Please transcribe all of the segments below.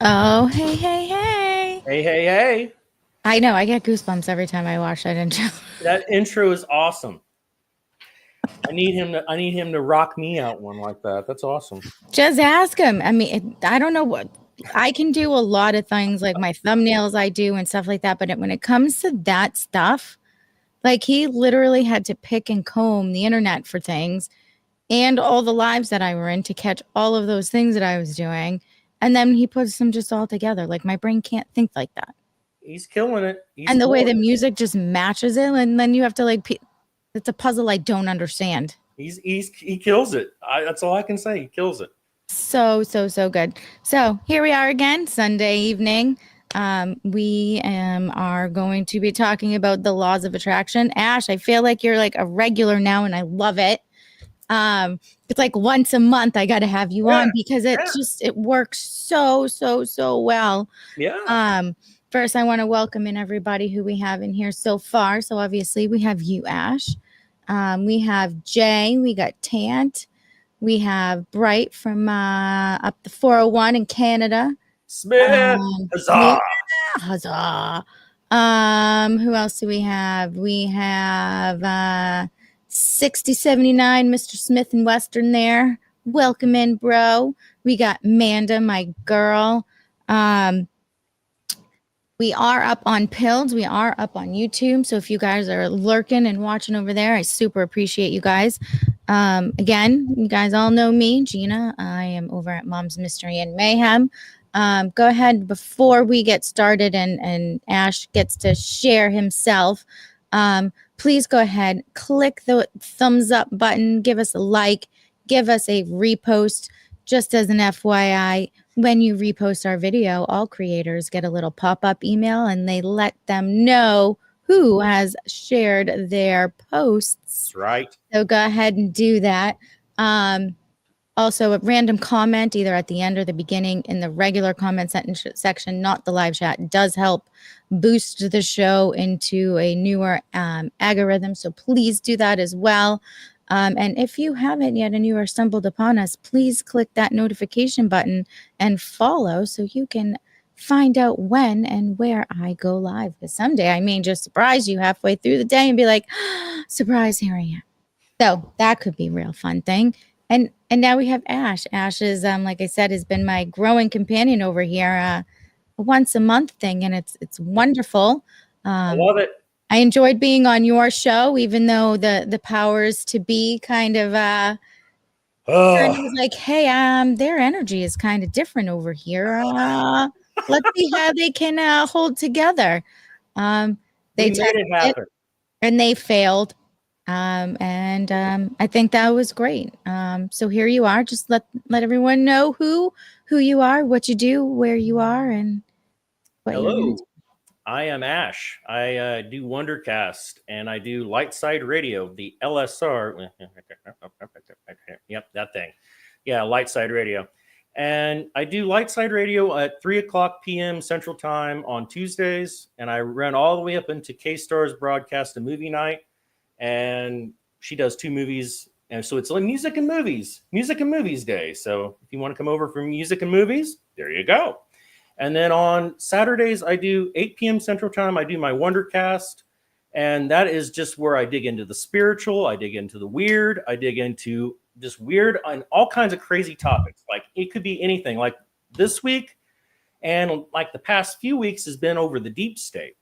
Oh, hey, hey, hey. Hey, hey, hey. I know, I get goosebumps every time I watch that intro. That intro is awesome. I need him to rock me out one like that. That's awesome. Just ask him. I mean, I don't know what I can do a lot of things like my thumbnails I do and stuff like that, but when it comes to that stuff, like he literally had to pick and comb the internet for things and all the lives that I were in to catch all of those things that I was doing. And then he puts them just all together. Like my brain can't think like that. He's killing it. He's And the way killing the it. music just matches it, and then you have to like, it's a puzzle I don't understand. He kills it. That's all I can say. He kills it. So good. So here we are again, Sunday evening. We are going to be talking about the laws of attraction. Ash, I feel like you're like a regular now, and I love it. It's like once a month I got to have you Yeah, on because yeah, it works so well. yeah. Um, First, I want to welcome in everybody who we have in here so far. So obviously we have you, Ash. We have Jay. We got Tant. We have Bright from up the 401 in Canada. Smith, Yeah, huzzah! huzzah. Who else do we have? We have 6079, Mr. Smith in Western there. Welcome in, bro. We got Manda, my girl. We are up on Pills. We are up on YouTube. So if you guys are lurking and watching over there, I super appreciate you guys. Again, you guys all know me, Gina. I am over at Mom's Mystery and Mayhem. Go ahead before we get started and Ash gets to share himself. Please go ahead, click the thumbs up button, give us a like, give us a repost. Just as an FYI, when you repost our video, all creators get a little pop-up email and they let them know who has shared their posts. That's right. So go ahead and do that. Also, a random comment, either at the end or the beginning in the regular comment section, not the live chat, does help boost the show into a newer algorithm. So please do that as well. And if you haven't yet and you are stumbled upon us, please click that notification button and follow so you can find out when and where I go live. Because someday I may just surprise you halfway through the day and be like, surprise, here I am. So that could be a real fun thing. And now we have Ash. Ash is, like I said, has been my growing companion over here, a once a month thing, and it's wonderful. I Um, love it. I enjoyed being on your show, even though the powers to be kind of Oh, was like, hey, their energy is kind of different over here. Let's see how they can hold together. They we made tested it it happen. and they failed. And I think that was great. So here you are. Just let everyone know who you are, what you do, where you are, and what you're into. Hello. I am Ash. I do Wondercast and I do Lightside Radio, the LSR. Yep, that thing. Yeah, Lightside Radio. And I do Lightside Radio at 3 o'clock p.m. Central Time on Tuesdays. And I run all the way up into K Star's broadcast a movie night. And she does two movies. And so it's like music and movies day. So if you want to come over for music and movies, there you go. And then on Saturdays, I do 8 p.m. Central Time. I do my Wondercast. And that is just where I dig into the spiritual, I dig into the weird, I dig into just weird and all kinds of crazy topics. Like it could be anything. Like this week and like the past few weeks has been over the deep state.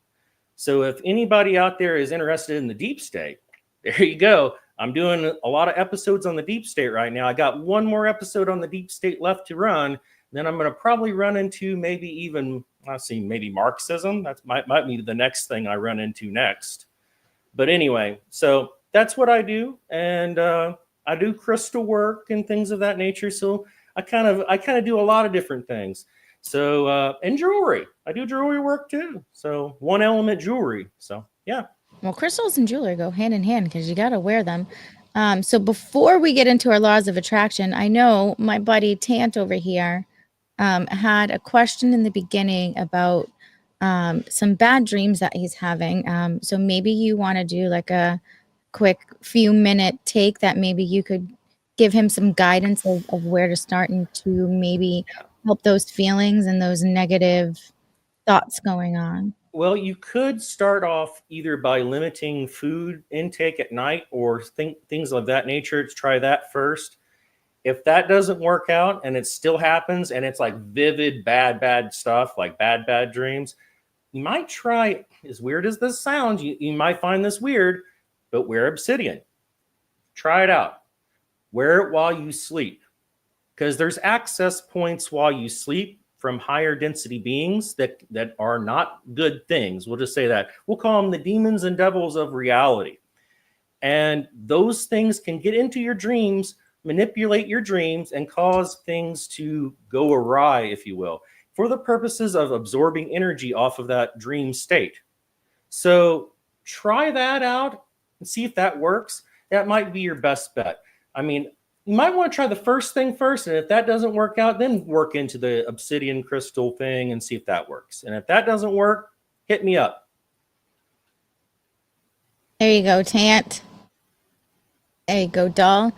So if anybody out there is interested in the deep state, there you go. I'm doing a lot of episodes on the deep state right now. I got one more episode on the deep state left to run. Then I'm going to probably run into maybe even, let's see, maybe Marxism. That might be the next thing I run into next. But anyway, so that's what I do. And I do crystal work and things of that nature. So I kind of do a lot of different things. So and jewelry. I do jewelry work too. So one element jewelry. So yeah. Well, crystals and jewelry go hand in hand because you got to wear them. So before we get into our laws of attraction, I know my buddy Tant over here had a question in the beginning about some bad dreams that he's having. So maybe you want to do like a quick few minute take that maybe you could give him some guidance of where to start and to maybe help those feelings and those negative thoughts going on? Well, you could start off either by limiting food intake at night or things of that nature. To try that first. If that doesn't work out and it still happens and it's like vivid, bad stuff, like bad dreams, you might try, as weird as this sounds, you might find this weird, but wear obsidian. Try it out. Wear it while you sleep, because there's access points while you sleep from higher density beings that are not good things. We'll just say that. We'll call them the demons and devils of reality. And those things can get into your dreams, manipulate your dreams, and cause things to go awry, if you will, for the purposes of absorbing energy off of that dream state. So try that out and see if that works. That might be your best bet. I mean, you might want to try the first thing first, and if that doesn't work out, then work into the obsidian crystal thing and see if that works. And if that doesn't work, hit me up. There you go, Tant. There you go, doll.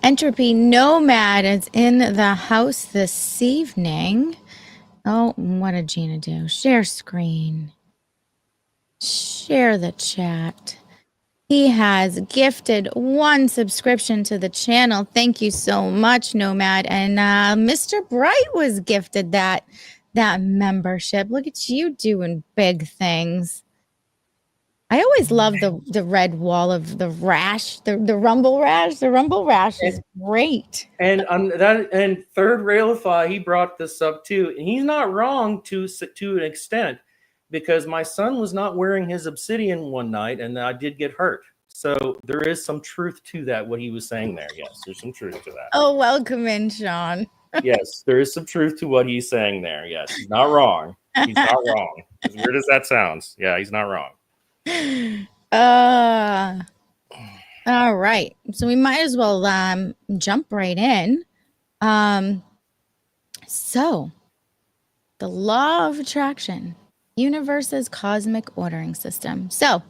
Entropy Nomad is in the house this evening. Oh, what did Gina do? Share screen. Share the chat. He has gifted 1 subscription to the channel. Thank you so much, Nomad. And Mr. Bright was gifted that membership. Look at you doing big things. I always love the red wall of the rash, the rumble rash. The rumble rash is great. And and Third Railify, he brought this up too, and he's not wrong to an extent, because my son was not wearing his obsidian one night, and I did get hurt. So there is some truth to that. What he was saying there, yes, there's some truth to that. Oh, welcome in, Sean. Yes, there is some truth to what he's saying there. Yes, he's not wrong. He's not wrong. As weird as that sounds, yeah, he's not wrong. All right, so we might as well jump right in. So the law of attraction, universe's cosmic ordering system. So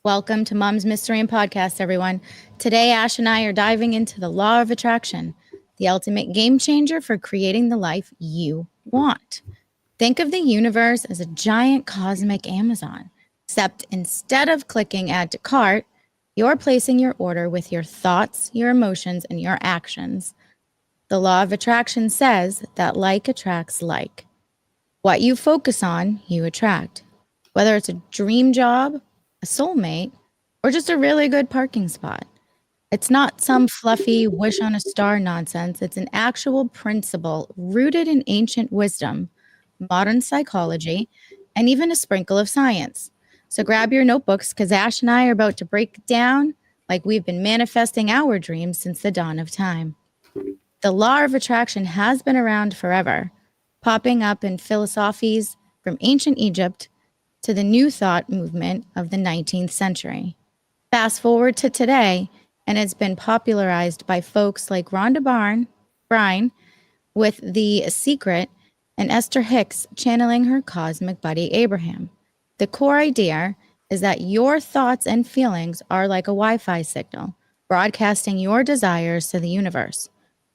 welcome to Mom's Mystery and Podcast, everyone. Today Ash and I are diving into the law of attraction, the ultimate game changer for creating the life you want. Think of the universe as a giant cosmic Amazon, except instead of clicking add to cart, you're placing your order with your thoughts, your emotions, and your actions. The law of attraction says that like attracts like. What you focus on, you attract. Whether it's a dream job, a soulmate, or just a really good parking spot. It's not some fluffy wish on a star nonsense. It's an actual principle rooted in ancient wisdom, modern psychology, and even a sprinkle of science. So grab your notebooks, because Ash and I are about to break it down like we've been manifesting our dreams since the dawn of time. The law of attraction has been around forever, popping up in philosophies from ancient Egypt to the New Thought movement of the 19th century. Fast forward to today, and it's been popularized by folks like Rhonda Byrne with The Secret, and Esther Hicks channeling her cosmic buddy Abraham. The core idea is that your thoughts and feelings are like a Wi-Fi signal, broadcasting your desires to the universe,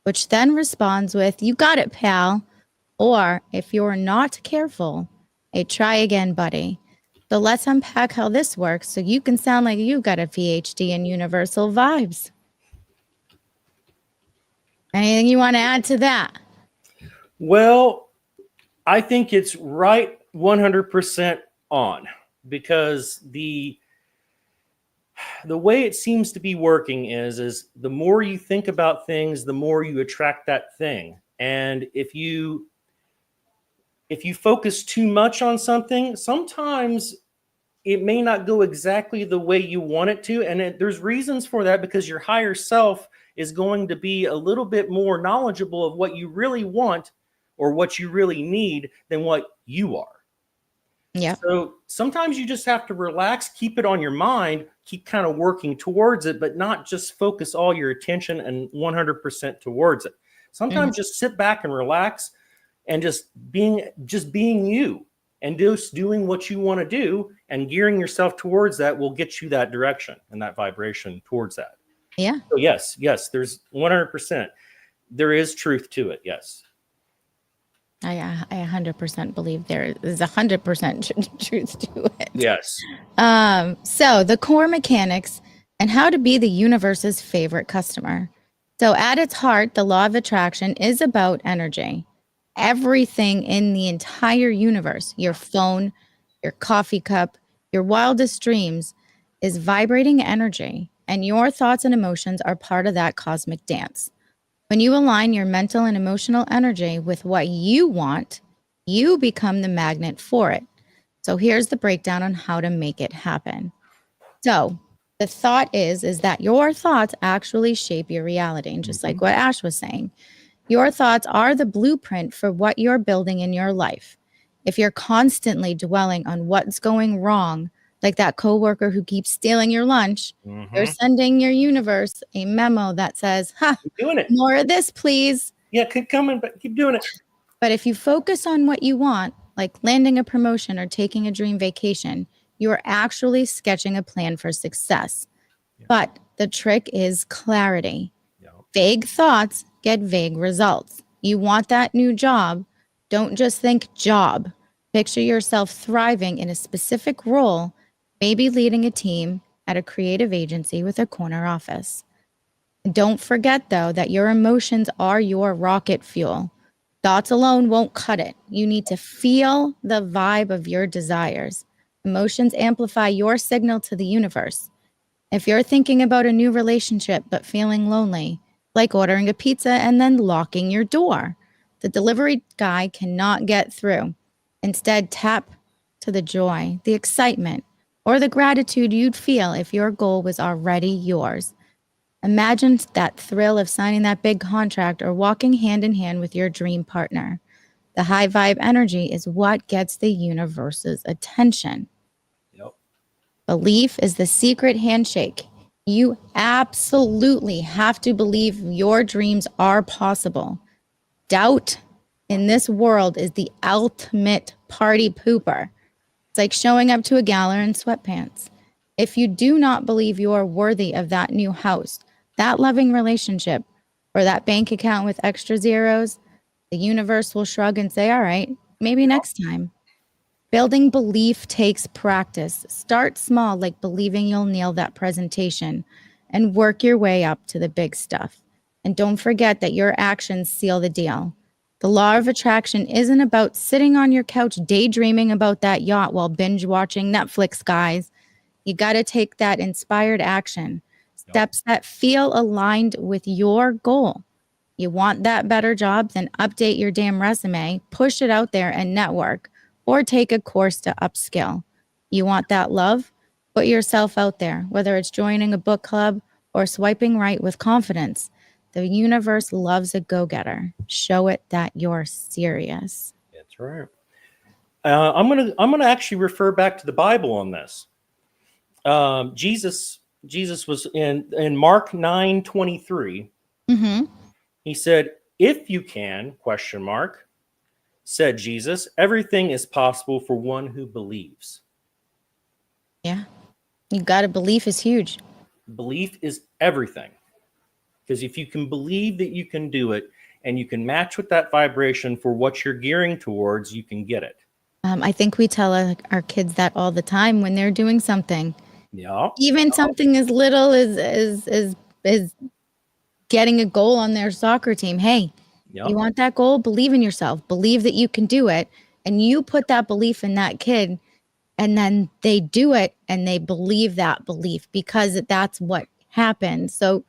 which then responds with, "You got it, pal," or, if you're not careful, a "try again, buddy." So let's unpack how this works so you can sound like you got a PhD in universal vibes. Anything you want to add to that? Well, I think it's right 100% on, because the way it seems to be working is the more you think about things, the more you attract that thing. And if you focus too much on something, sometimes it may not go exactly the way you want it to. And there's reasons for that, because your higher self is going to be a little bit more knowledgeable of what you really want or what you really need than what you are. Yeah. So sometimes you just have to relax, keep it on your mind, keep kind of working towards it, but not just focus all your attention and 100% towards it. Sometimes just sit back and relax and just being you and just doing what you want to do, and gearing yourself towards that will get you that direction and that vibration towards that. Yeah. So yes, there's 100%. There is truth to it. Yes. I 100% believe there is 100% truth to it. Yes. So the core mechanics and how to be the universe's favorite customer. So at its heart, the law of attraction is about energy. Everything in the entire universe, your phone, your coffee cup, your wildest dreams, is vibrating energy, and your thoughts and emotions are part of that cosmic dance. When you align your mental and emotional energy with what you want, you become the magnet for it. So here's the breakdown on how to make it happen. So the thought is that your thoughts actually shape your reality. And just like what Ash was saying, your thoughts are the blueprint for what you're building in your life. If you're constantly dwelling on what's going wrong, like that coworker who keeps stealing your lunch, you're sending your universe a memo that says, "Ha, Keep doing it. more of this, please." Yeah, keep coming, but keep doing it. But if you focus on what you want, like landing a promotion or taking a dream vacation, you're actually sketching a plan for success. Yeah. But the trick is clarity. Yeah. Vague thoughts get vague results. You want that new job, don't just think job. Picture yourself thriving in a specific role, maybe leading a team at a creative agency with a corner office. Don't forget, though, that your emotions are your rocket fuel. Thoughts alone won't cut it. You need to feel the vibe of your desires. Emotions amplify your signal to the universe. If you're thinking about a new relationship but feeling lonely, like ordering a pizza and then locking your door, the delivery guy cannot get through. Instead, tap to the joy, the excitement, or the gratitude you'd feel if your goal was already yours. Imagine that thrill of signing that big contract or walking hand in hand with your dream partner. The high vibe energy is what gets the universe's attention. Yep. Belief is the secret handshake. You absolutely have to believe your dreams are possible. Doubt in this world is the ultimate party pooper. It's like showing up to a gala in sweatpants. If you do not believe you are worthy of that new house, that loving relationship, or that bank account with extra zeros, the universe will shrug and say, all right, maybe next time. Building belief takes practice. Start small, like believing you'll nail that presentation, and work your way up to the big stuff. And don't forget that your actions seal the deal. The law of attraction isn't about sitting on your couch daydreaming about that yacht while binge watching Netflix, guys. You got to take that inspired action, steps that feel aligned with your goal. You want that better job? Then update your damn resume, push it out there and network, or take a course to upskill. You want that love? Put yourself out there, whether it's joining a book club or swiping right with confidence. The universe loves a go-getter. Show it that you're serious. That's right. I'm gonna actually refer back to the Bible on this. Jesus was in Mark 9:23. Mm-hmm. He said, "If you can?" Question mark. Said Jesus, "Everything is possible for one who believes." Yeah. You got to belief is huge. Belief is everything. Because if you can believe that you can do it and you can match with that vibration for what you're gearing towards, you can get it. I think we tell our kids that all the time when they're doing something. Yeah. Even something as little as getting a goal on their soccer team. Hey, Yeah. you want that goal? Believe in yourself. Believe that you can do it. And you put that belief in that kid, and then they do it and they believe that belief because that's what happened. So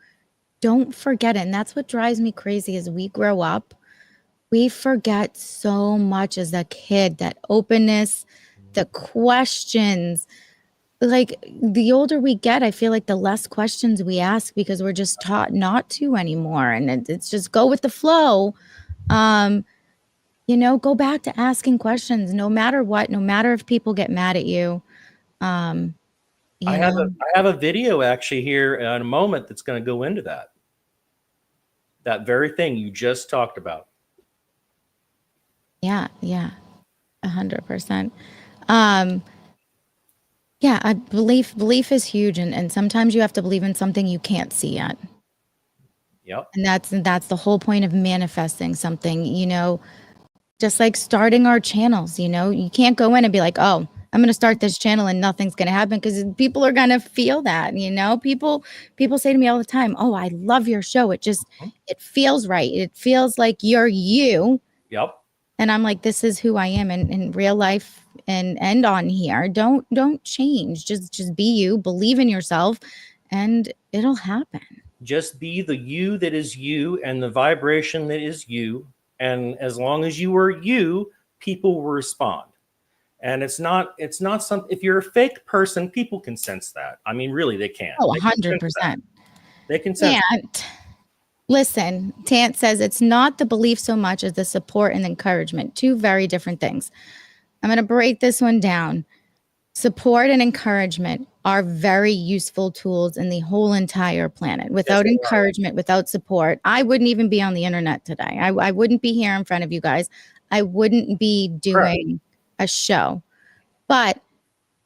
don't forget it. And that's what drives me crazy as we grow up. We forget so much as a kid, that openness, the questions. Like the older we get, I feel like the less questions we ask because we're just taught not to anymore. And it's just go with the flow. Go back to asking questions no matter what, no matter if people get mad at you. Um, you I know, have a video actually here in a moment that's going to go into that. That very thing you just talked about. yeah, 100%. Um, yeah, belief is huge, and sometimes you have to believe in something you can't see yet. Yep. And that's the whole point of manifesting something. Just like starting our channels, you can't go in and be like, oh, I'm going to start this channel and nothing's going to happen, because people are going to feel that, people say to me all the time, oh, I love your show. It feels right. It feels like you're you. Yep. And I'm like, this is who I am in real life and on here. Don't change. Just be you, believe in yourself, and it'll happen. Just be the you that is you and the vibration that is you. And as long as you are you, people will respond. And it's not something, if you're a fake person, people can sense that. I mean, really, they can. Oh, They can 100%. They can sense. And listen, Tant says it's not the belief so much as the support and encouragement. Two very different things. I'm going to break this one down. Support and encouragement are very useful tools in the whole entire planet. Without encouragement, without support, I wouldn't even be on the internet today. I wouldn't be here in front of you guys. I wouldn't be doing a show. But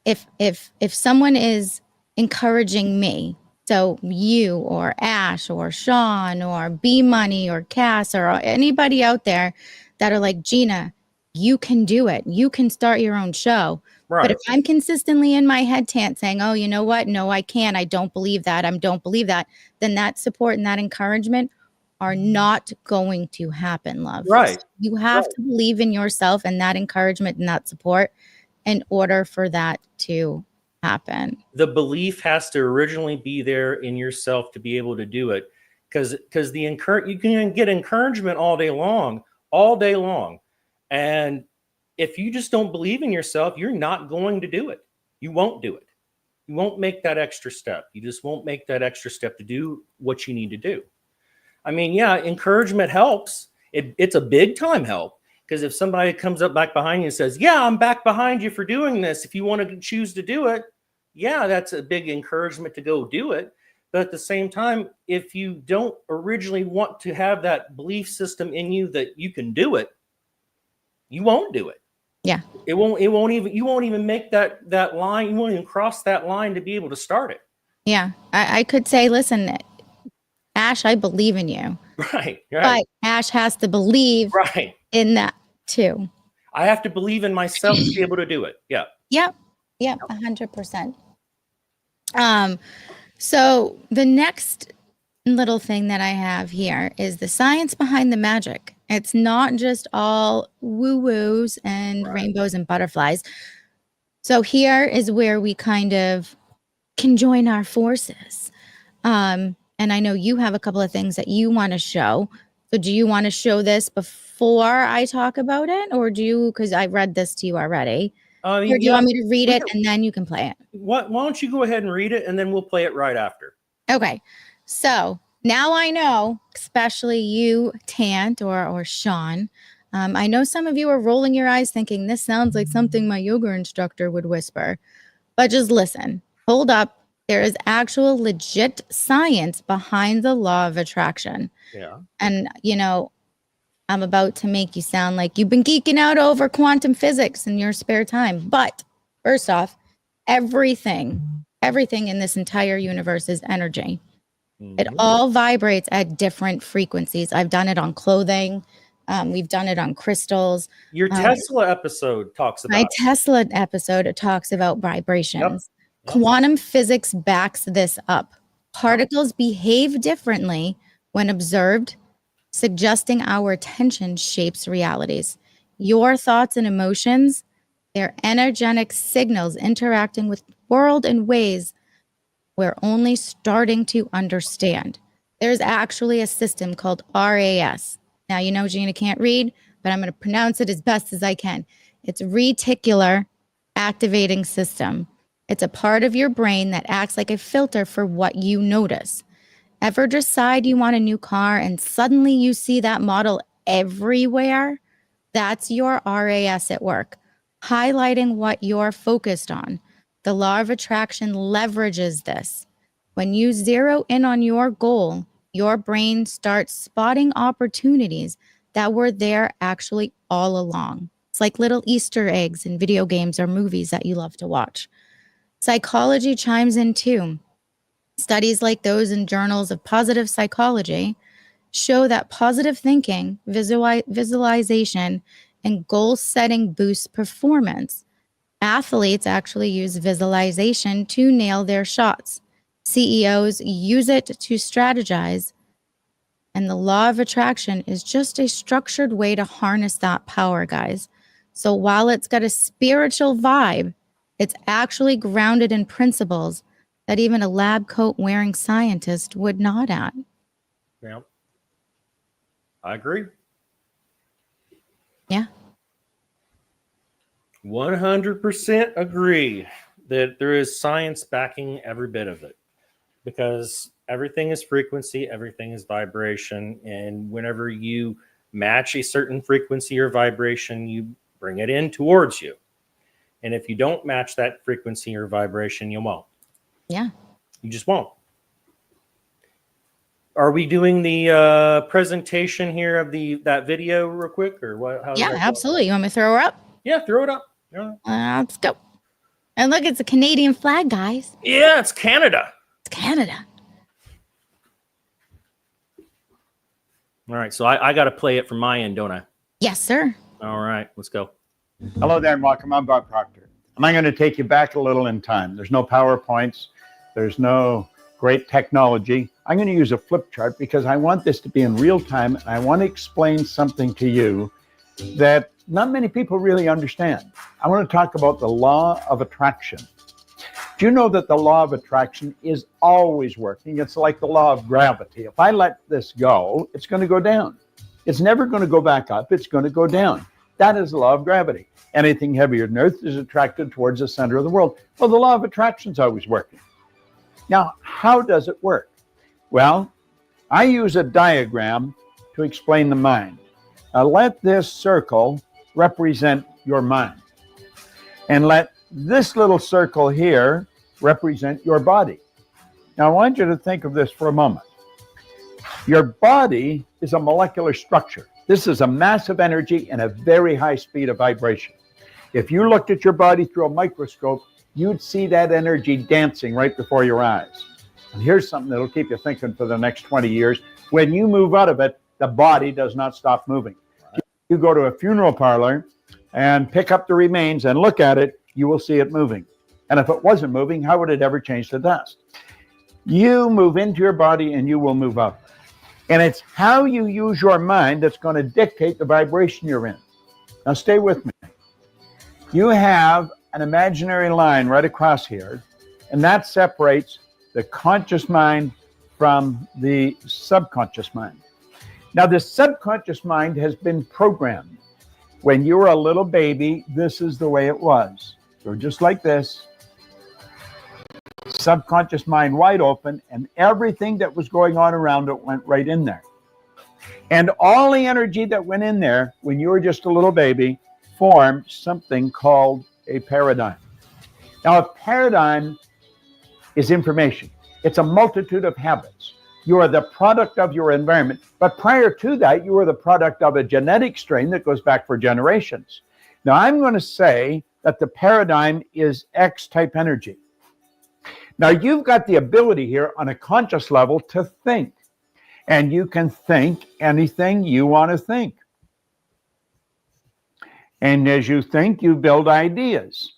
if someone is encouraging me, so you or Ash or Sean or B Money or Cass or anybody out there that are like, Gina, you can do it. You can start your own show. Right. But if I'm consistently in my head, Tant, saying, oh, you know what? No, I can't. I don't believe that. I don't believe that. Then that support and that encouragement are not going to happen, love. Right. So you have to believe in yourself and that encouragement and that support in order for that to happen. The belief has to originally be there in yourself to be able to do it, because you can get encouragement all day long, and if you just don't believe in yourself, you're not going to do it. You won't do it. You won't make that extra step. You just won't make that extra step to do what you need to do. I mean, yeah, encouragement helps. It's a big time help. Because if somebody comes up back behind you and says, yeah, I'm back behind you for doing this, if you want to choose to do it, yeah, that's a big encouragement to go do it. But at the same time, if you don't originally want to have that belief system in you that you can do it, you won't do it. Yeah. You won't even make that line. You won't even cross that line to be able to start it. Yeah. I could say, listen, Ash, I believe in you. Right. But Ash has to believe in that too. I have to believe in myself to be able to do it. Yeah. Yep. 100%. So the next little thing that I have here is the science behind the magic. It's not just all woo-woos and rainbows and butterflies. So here is where we kind of can join our forces. And I know you have a couple of things that you want to show. So do you want to show this before I talk about it? Or because I read this to you already. Or do you want me to read it and then you can play it? Why don't you go ahead and read it and then we'll play it right after. Okay. So now I know, especially you, Tant or Sean, I know some of you are rolling your eyes thinking this sounds like something my yoga instructor would whisper. But just listen. Hold up. There is actual legit science behind the law of attraction. Yeah. And, I'm about to make you sound like you've been geeking out over quantum physics in your spare time. But first off, everything in this entire universe is energy. Mm-hmm. It all vibrates at different frequencies. I've done it on clothing. We've done it on crystals. Your Tesla episode talks about my Tesla episode. It talks about vibrations. Yep. Quantum physics backs this up. Particles behave differently when observed, suggesting our attention shapes realities. Your thoughts and emotions, they're energetic signals interacting with the world in ways we're only starting to understand. There's actually a system called RAS. Now, Gina can't read, but I'm going to pronounce it as best as I can. It's reticular activating system. It's a part of your brain that acts like a filter for what you notice. Ever decide you want a new car and suddenly you see that model everywhere? That's your RAS at work, highlighting what you're focused on. The law of attraction leverages this. When you zero in on your goal, your brain starts spotting opportunities that were there actually all along. It's like little Easter eggs in video games or movies that you love to watch. Psychology chimes in too. Studies like those in journals of positive psychology show that positive thinking, visualization, and goal setting boosts performance. Athletes actually use visualization to nail their shots. CEOs use it to strategize. And the law of attraction is just a structured way to harness that power, guys. So while it's got a spiritual vibe, it's actually grounded in principles that even a lab coat wearing scientist would nod at. Yeah, I agree. Yeah. 100% agree that there is science backing every bit of it, because everything is frequency, everything is vibration. And whenever you match a certain frequency or vibration, you bring it in towards you. And if you don't match that frequency or vibration, you won't. Yeah. You just won't. Are we doing the presentation here of that video real quick, or what? Yeah, absolutely. You want me to throw her up? Yeah, throw it up. Yeah. Let's go. And look, it's a Canadian flag, guys. Yeah, it's Canada. It's Canada. All right, so I got to play it from my end, don't I? Yes, sir. All right, let's go. Hello there and welcome. I'm Bob Proctor. And I'm going to take you back a little in time. There's no PowerPoints. There's no great technology. I'm going to use a flip chart because I want this to be in real time. And I want to explain something to you that not many people really understand. I want to talk about the law of attraction. Do you know that the law of attraction is always working? It's like the law of gravity. If I let this go, it's going to go down. It's never going to go back up. It's going to go down. That is the law of gravity. Anything heavier than Earth is attracted towards the center of the world. Well, the law of attraction is always working. Now, how does it work? Well, I use a diagram to explain the mind. Now, let this circle represent your mind. And let this little circle here represent your body. Now, I want you to think of this for a moment. Your body is a molecular structure. This is a massive energy and a very high speed of vibration. If you looked at your body through a microscope, you'd see that energy dancing right before your eyes. And here's something that'll keep you thinking for the next 20 years. When you move out of it, the body does not stop moving. You go to a funeral parlor and pick up the remains and look at it, you will see it moving. And if it wasn't moving, how would it ever change to dust? You move into your body and you will move out. And it's how you use your mind that's going to dictate the vibration you're in. Now stay with me. You have an imaginary line right across here, and that separates the conscious mind from the subconscious mind. Now, the subconscious mind has been programmed. When you were a little baby, this is the way it was. So just like this, subconscious mind wide open, and everything that was going on around it went right in there. And all the energy that went in there when you were just a little baby formed something called a paradigm. Now, a paradigm is information. It's a multitude of habits. You are the product of your environment. But prior to that, you were the product of a genetic strain that goes back for generations. Now, I'm going to say that the paradigm is X-type energy. Now, you've got the ability here on a conscious level to think. And you can think anything you want to think. And as you think, you build ideas.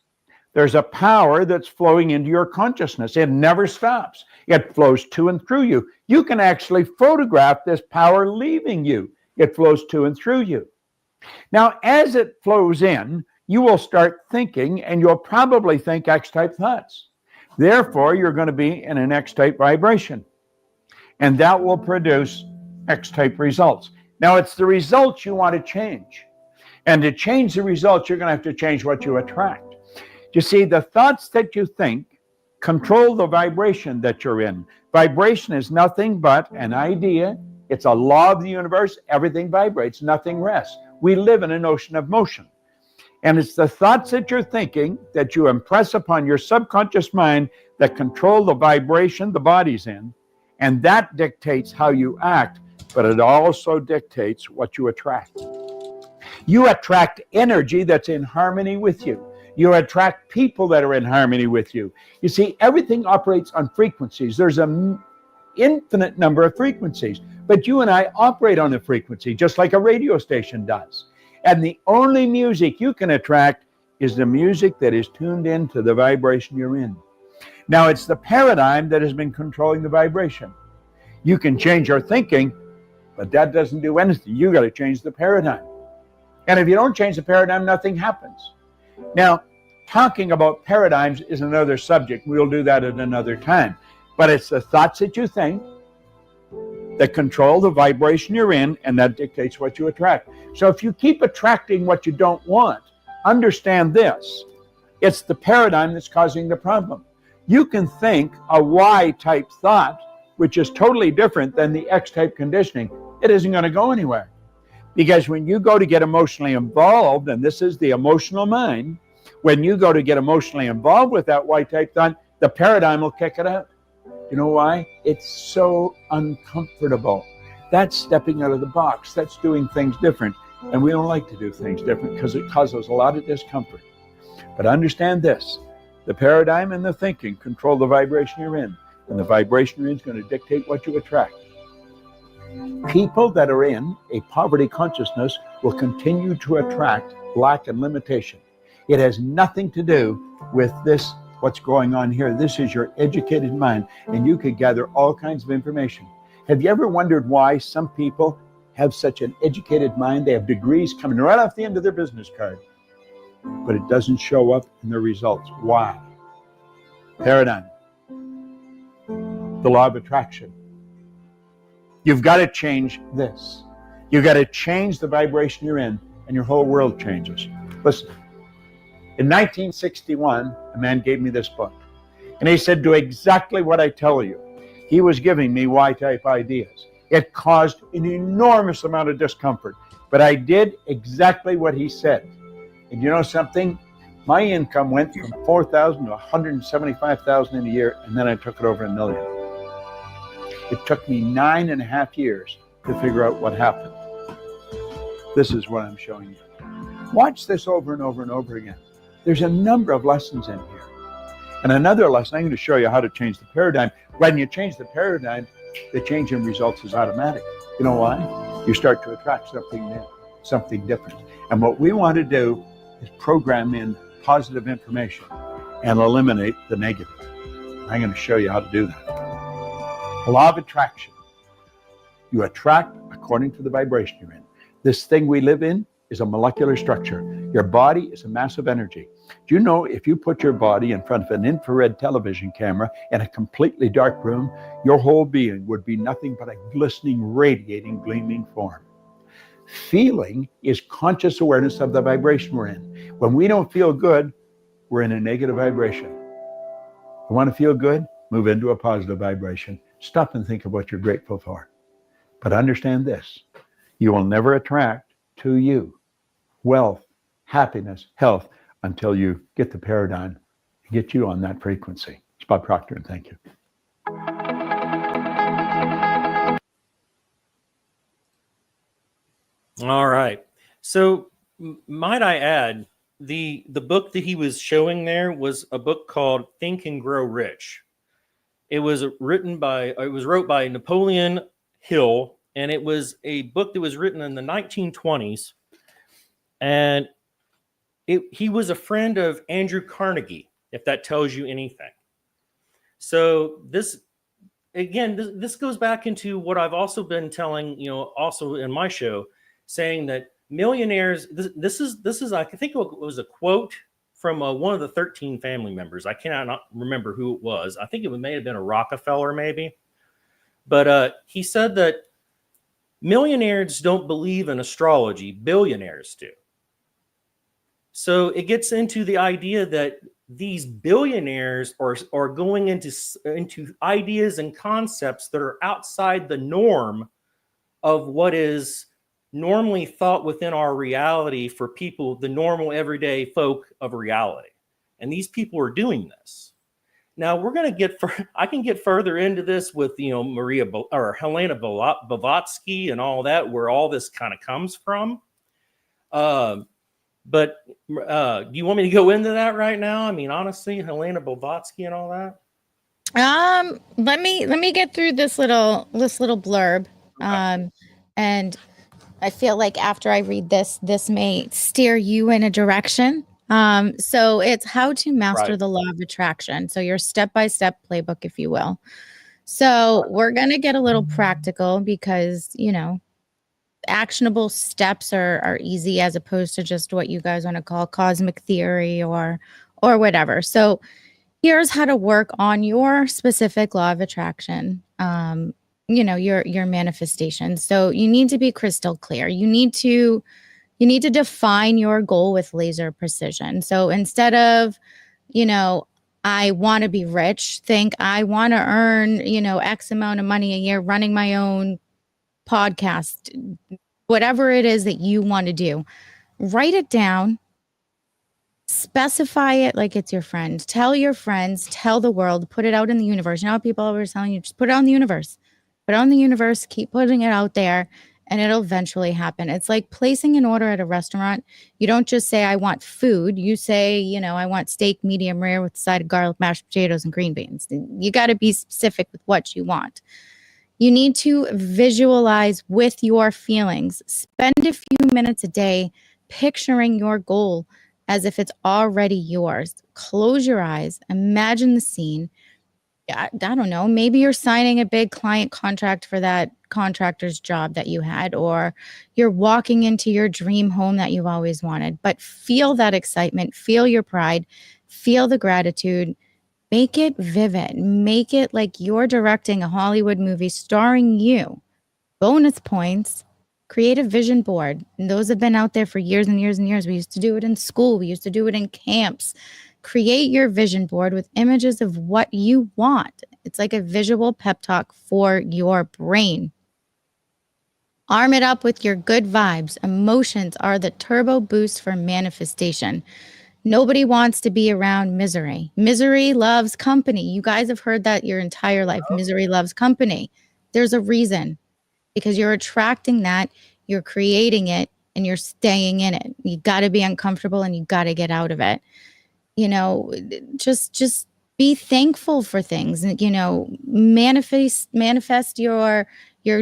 There's a power that's flowing into your consciousness. It never stops. It flows to and through you. You can actually photograph this power leaving you. It flows to and through you. Now, as it flows in, you will start thinking, and you'll probably think X-type thoughts. Therefore, you're going to be in an X-type vibration. And that will produce X-type results. Now, it's the results you want to change. And to change the results, you're going to have to change what you attract. You see, the thoughts that you think control the vibration that you're in. Vibration is nothing but an idea. It's a law of the universe. Everything vibrates, nothing rests. We live in an ocean of motion. And it's the thoughts that you're thinking that you impress upon your subconscious mind that control the vibration the body's in. And that dictates how you act, but it also dictates what you attract. You attract energy that's in harmony with you. You attract people that are in harmony with you. You see, everything operates on frequencies. There's an infinite number of frequencies, but you and I operate on a frequency just like a radio station does. And the only music you can attract is the music that is tuned into the vibration you're in. Now, it's the paradigm that has been controlling the vibration. You can change your thinking, but that doesn't do anything. You got to change the paradigm. And if you don't change the paradigm, nothing happens. Now, talking about paradigms is another subject. We'll do that at another time. But it's the thoughts that you think that control the vibration you're in, and that dictates what you attract. So if you keep attracting what you don't want, understand this. It's the paradigm that's causing the problem. You can think a Y-type thought, which is totally different than the X-type conditioning. It isn't going to go anywhere. Because when you go to get emotionally involved, and this is the emotional mind, when you go to get emotionally involved with that Y-type thought, the paradigm will kick it out. You know why? It's so uncomfortable. That's stepping out of the box. That's doing things different. And we don't like to do things different because it causes a lot of discomfort. But understand this. The paradigm and the thinking control the vibration you're in. And the vibration you're in is going to dictate what you attract. People that are in a poverty consciousness will continue to attract lack and limitation. It has nothing to do with this, what's going on here. This is your educated mind, and you could gather all kinds of information. Have you ever wondered why some people have such an educated mind? They have degrees coming right off the end of their business card, but it doesn't show up in their results. Why? Paradigm. The law of attraction. You've got to change this. You've got to change the vibration you're in, and your whole world changes. Listen, in 1961, a man gave me this book, and he said, do exactly what I tell you. He was giving me Y-type ideas. It caused an enormous amount of discomfort, but I did exactly what he said. And you know something? My income went from $4,000 to $175,000 in a year, and then I took it over $1 million. It took me 9.5 years to figure out what happened. This is what I'm showing you. Watch this over and over and over again. There's a number of lessons in here. And another lesson, I'm going to show you how to change the paradigm. When you change the paradigm, the change in results is automatic. You know why? You start to attract something new, something different. And what we want to do is program in positive information and eliminate the negative. I'm going to show you how to do that. Law of attraction. You attract according to the vibration you're in. This thing we live in is a molecular structure. Your body is a mass of energy. Do you know if you put your body in front of an infrared television camera in a completely dark room, your whole being would be nothing but a glistening, radiating, gleaming form? Feeling is conscious awareness of the vibration we're in. When we don't feel good, we're in a negative vibration. You want to feel good? Move into a positive vibration. Stop and think of what you're grateful for. But understand this. You will never attract to you wealth, happiness, health until you get the paradigm and get you on that frequency. It's Bob Proctor, and thank you. All right. So might I add, the book that he was showing there was a book called Think and Grow Rich. It was wrote by Napoleon Hill, and it was a book that was written in the 1920s. And he was a friend of Andrew Carnegie, if that tells you anything. So this goes back into what I've also been telling, also in my show, saying that millionaires, this is I think it was a quote from one of the 13 family members. I cannot remember who it was. I think it may have been a Rockefeller, maybe. But he said that millionaires don't believe in astrology. Billionaires do. So it gets into the idea that these billionaires are going into ideas and concepts that are outside the norm of what is normally thought within our reality for people, the normal everyday folk of reality. And these people are doing this. Now we're going to I can get further into this with, Helena Blavatsky and all that, where all this kind of comes from. But do you want me to go into that right now? I mean, honestly, Helena Blavatsky and all that. Let me get through this little blurb. Okay. And I feel like after I read this, this may steer you in a direction. So it's how to master Right. the law of attraction. So your step-by-step playbook, if you will. So we're going to get a little practical because, you know, actionable steps are easy as opposed to just what you guys want to call cosmic theory or whatever. So here's how to work on your specific law of attraction. You know, your manifestation. So you need to be crystal clear. You need to define your goal with laser precision. So instead of, you know, I want to be rich, think I want to earn, you know, X amount of money a year running my own podcast, whatever it is that you want to do. Write it down, specify it like it's your friend. Tell your friends, tell the world, put it out in the universe. You know how people are always telling you, just put it out in the universe. Put it out in the universe, keep putting it out there, and it'll eventually happen. It's like placing an order at a restaurant. You don't just say, I want food. You say, you know, I want steak medium rare with a side of garlic, mashed potatoes, and green beans. You got to be specific with what you want. You need to visualize with your feelings. Spend a few minutes a day picturing your goal as if it's already yours. Close your eyes, imagine the scene. I don't know, maybe you're signing a big client contract for that contractor's job that you had, or you're walking into your dream home that you've always wanted. But feel that excitement, feel your pride, feel the gratitude. Make it vivid. Make it like you're directing a Hollywood movie starring you. Bonus points, create a vision board. And those have been out there for years and years and years. We used to do it in school. We used to do it in camps. Create your vision board with images of what you want. It's like a visual pep talk for your brain. Arm it up with your good vibes. Emotions are the turbo boost for manifestation. Nobody wants to be around misery. Misery loves company. You guys have heard that your entire life. Misery loves company. There's a reason, because you're attracting that, you're creating it, and you're staying in it. You got to be uncomfortable and you got to get out of it. You know, just be thankful for things, and, you know, manifest your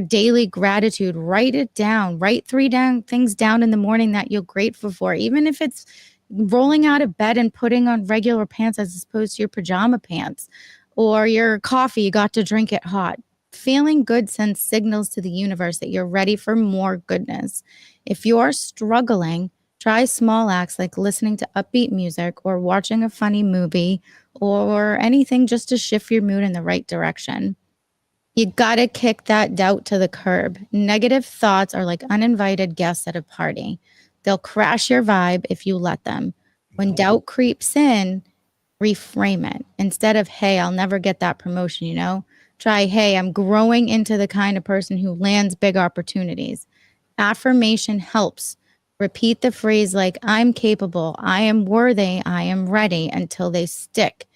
daily gratitude. Write it down. Write things down in the morning that you're grateful for, even if it's rolling out of bed and putting on regular pants as opposed to your pajama pants, or your coffee, you got to drink it hot. Feeling good sends signals to the universe that you're ready for more goodness. If you're struggling, try small acts like listening to upbeat music or watching a funny movie or anything just to shift your mood in the right direction. You got to kick that doubt to the curb. Negative thoughts are like uninvited guests at a party. They'll crash your vibe if you let them. When doubt creeps in, reframe it. Instead of, hey, I'll never get that promotion, you know, try, hey, I'm growing into the kind of person who lands big opportunities. Affirmation helps. Repeat the phrase like, I'm capable, I am worthy, I am ready, until they stick.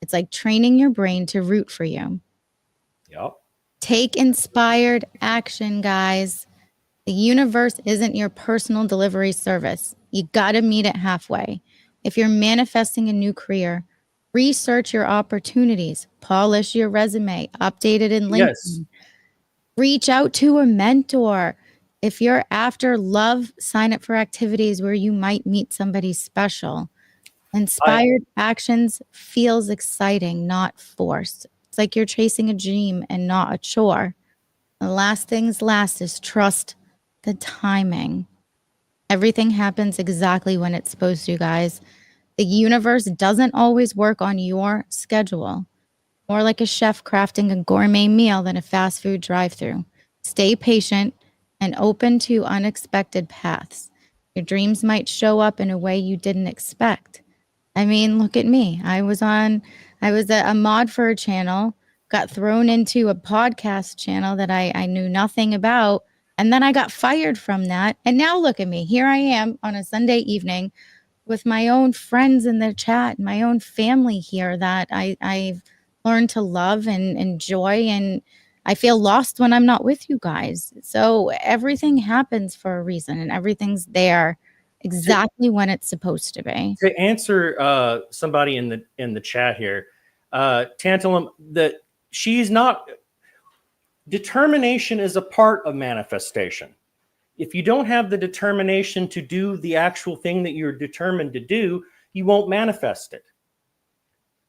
It's like training your brain to root for you. Yep. Take inspired action, guys. The universe isn't your personal delivery service. You got to meet it halfway. If you're manifesting a new career, research your opportunities, polish your resume, update it in LinkedIn, Yes. reach out to a mentor. If you're after love, sign up for activities where you might meet somebody special. Inspired actions feels exciting, not forced. It's like you're chasing a dream and not a chore. The last things last is trust the timing. Everything happens exactly when it's supposed to, guys. The universe doesn't always work on your schedule. More like a chef crafting a gourmet meal than a fast food drive-through. Stay patient and open to unexpected paths. Your dreams might show up in a way you didn't expect. I mean, look at me. I was a mod for a channel, got thrown into a podcast channel that I knew nothing about. And then I got fired from that. And now look at me. Here I am on a Sunday evening with my own friends in the chat, my own family here that I've learned to love and enjoy. And I feel lost when I'm not with you guys. So everything happens for a reason and everything's there exactly when it's supposed to be. To answer somebody in the chat here, Tantalum, that she's not, determination is a part of manifestation. if you don't have the determination to do the actual thing that you're determined to do, you won't manifest it.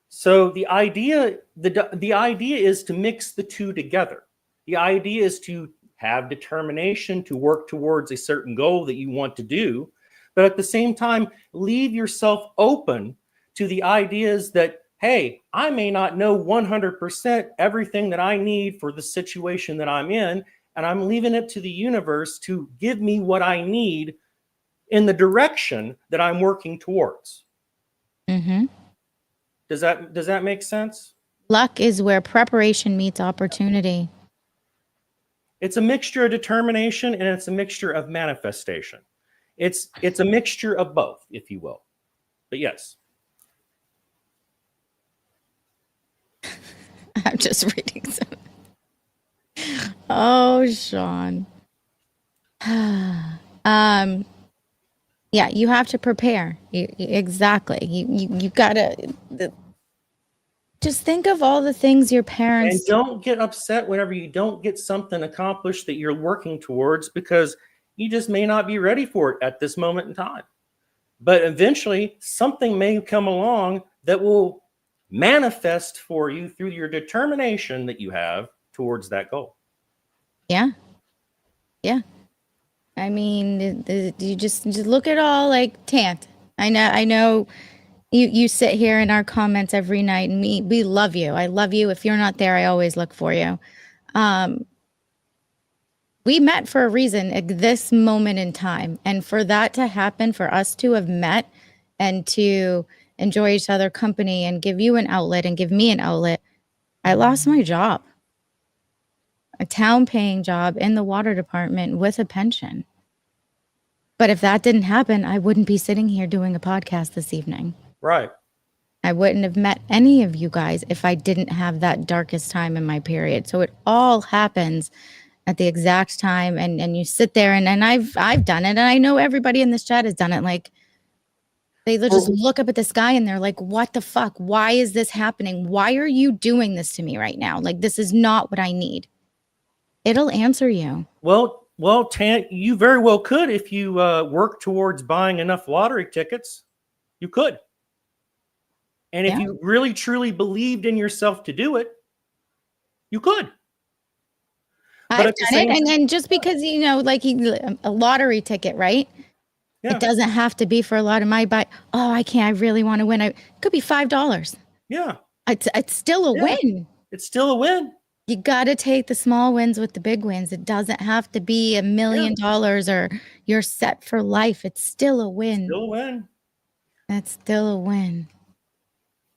So the idea is to mix the two together. The idea is to have determination to work towards a certain goal that you want to do, but at the same time, leave yourself open to the ideas that, hey, I may not know 100% everything that I need for the situation that I'm in, and I'm leaving it to the universe to give me what I need in the direction that I'm working towards. Mm-hmm. Does that make sense? Luck is where preparation meets opportunity. It's a mixture of determination and it's a mixture of manifestation. It's a mixture of both, if you will. But yes. I'm just reading some. Oh, Sean. Yeah, you have to prepare. Exactly. You gotta just think of all the things your parents. And don't get upset whenever you don't get something accomplished that you're working towards, because you just may not be ready for it at this moment in time. But eventually something may come along that will manifest for you through your determination that you have towards that goal. Yeah. Yeah. I mean, you just look at all like Tant. I know you sit here in our comments every night, and we love you. I love you. If you're not there, I always look for you. We met for a reason at this moment in time. And for that to happen, for us to have met and to enjoy each other company and give you an outlet and give me an outlet, I lost my job. A town paying job in the water department with a pension. But if that didn't happen, I wouldn't be sitting here doing a podcast this evening. Right. I wouldn't have met any of you guys if I didn't have that darkest time in my period. So it all happens at the exact time, and you sit there and I've done it, and I know everybody in this chat has done it. Like, they just look up at the sky and they're like, what the fuck? Why is this happening? Why are you doing this to me right now? Like, this is not what I need. It'll answer you. Well, Tant, you very well could if you work towards buying enough lottery tickets. You could. And if you really truly believed in yourself to do it, you could. I've done it, and then just because, you know, like a lottery ticket, right? Yeah. It doesn't have to be for a lot of my buy. Oh, I can't. I really want to win. It could be $5. Yeah, it's still a win. It's still a win. You got to take the small wins with the big wins. It doesn't have to be $1 million or you're set for life. It's still a win. Still a win. That's still a win.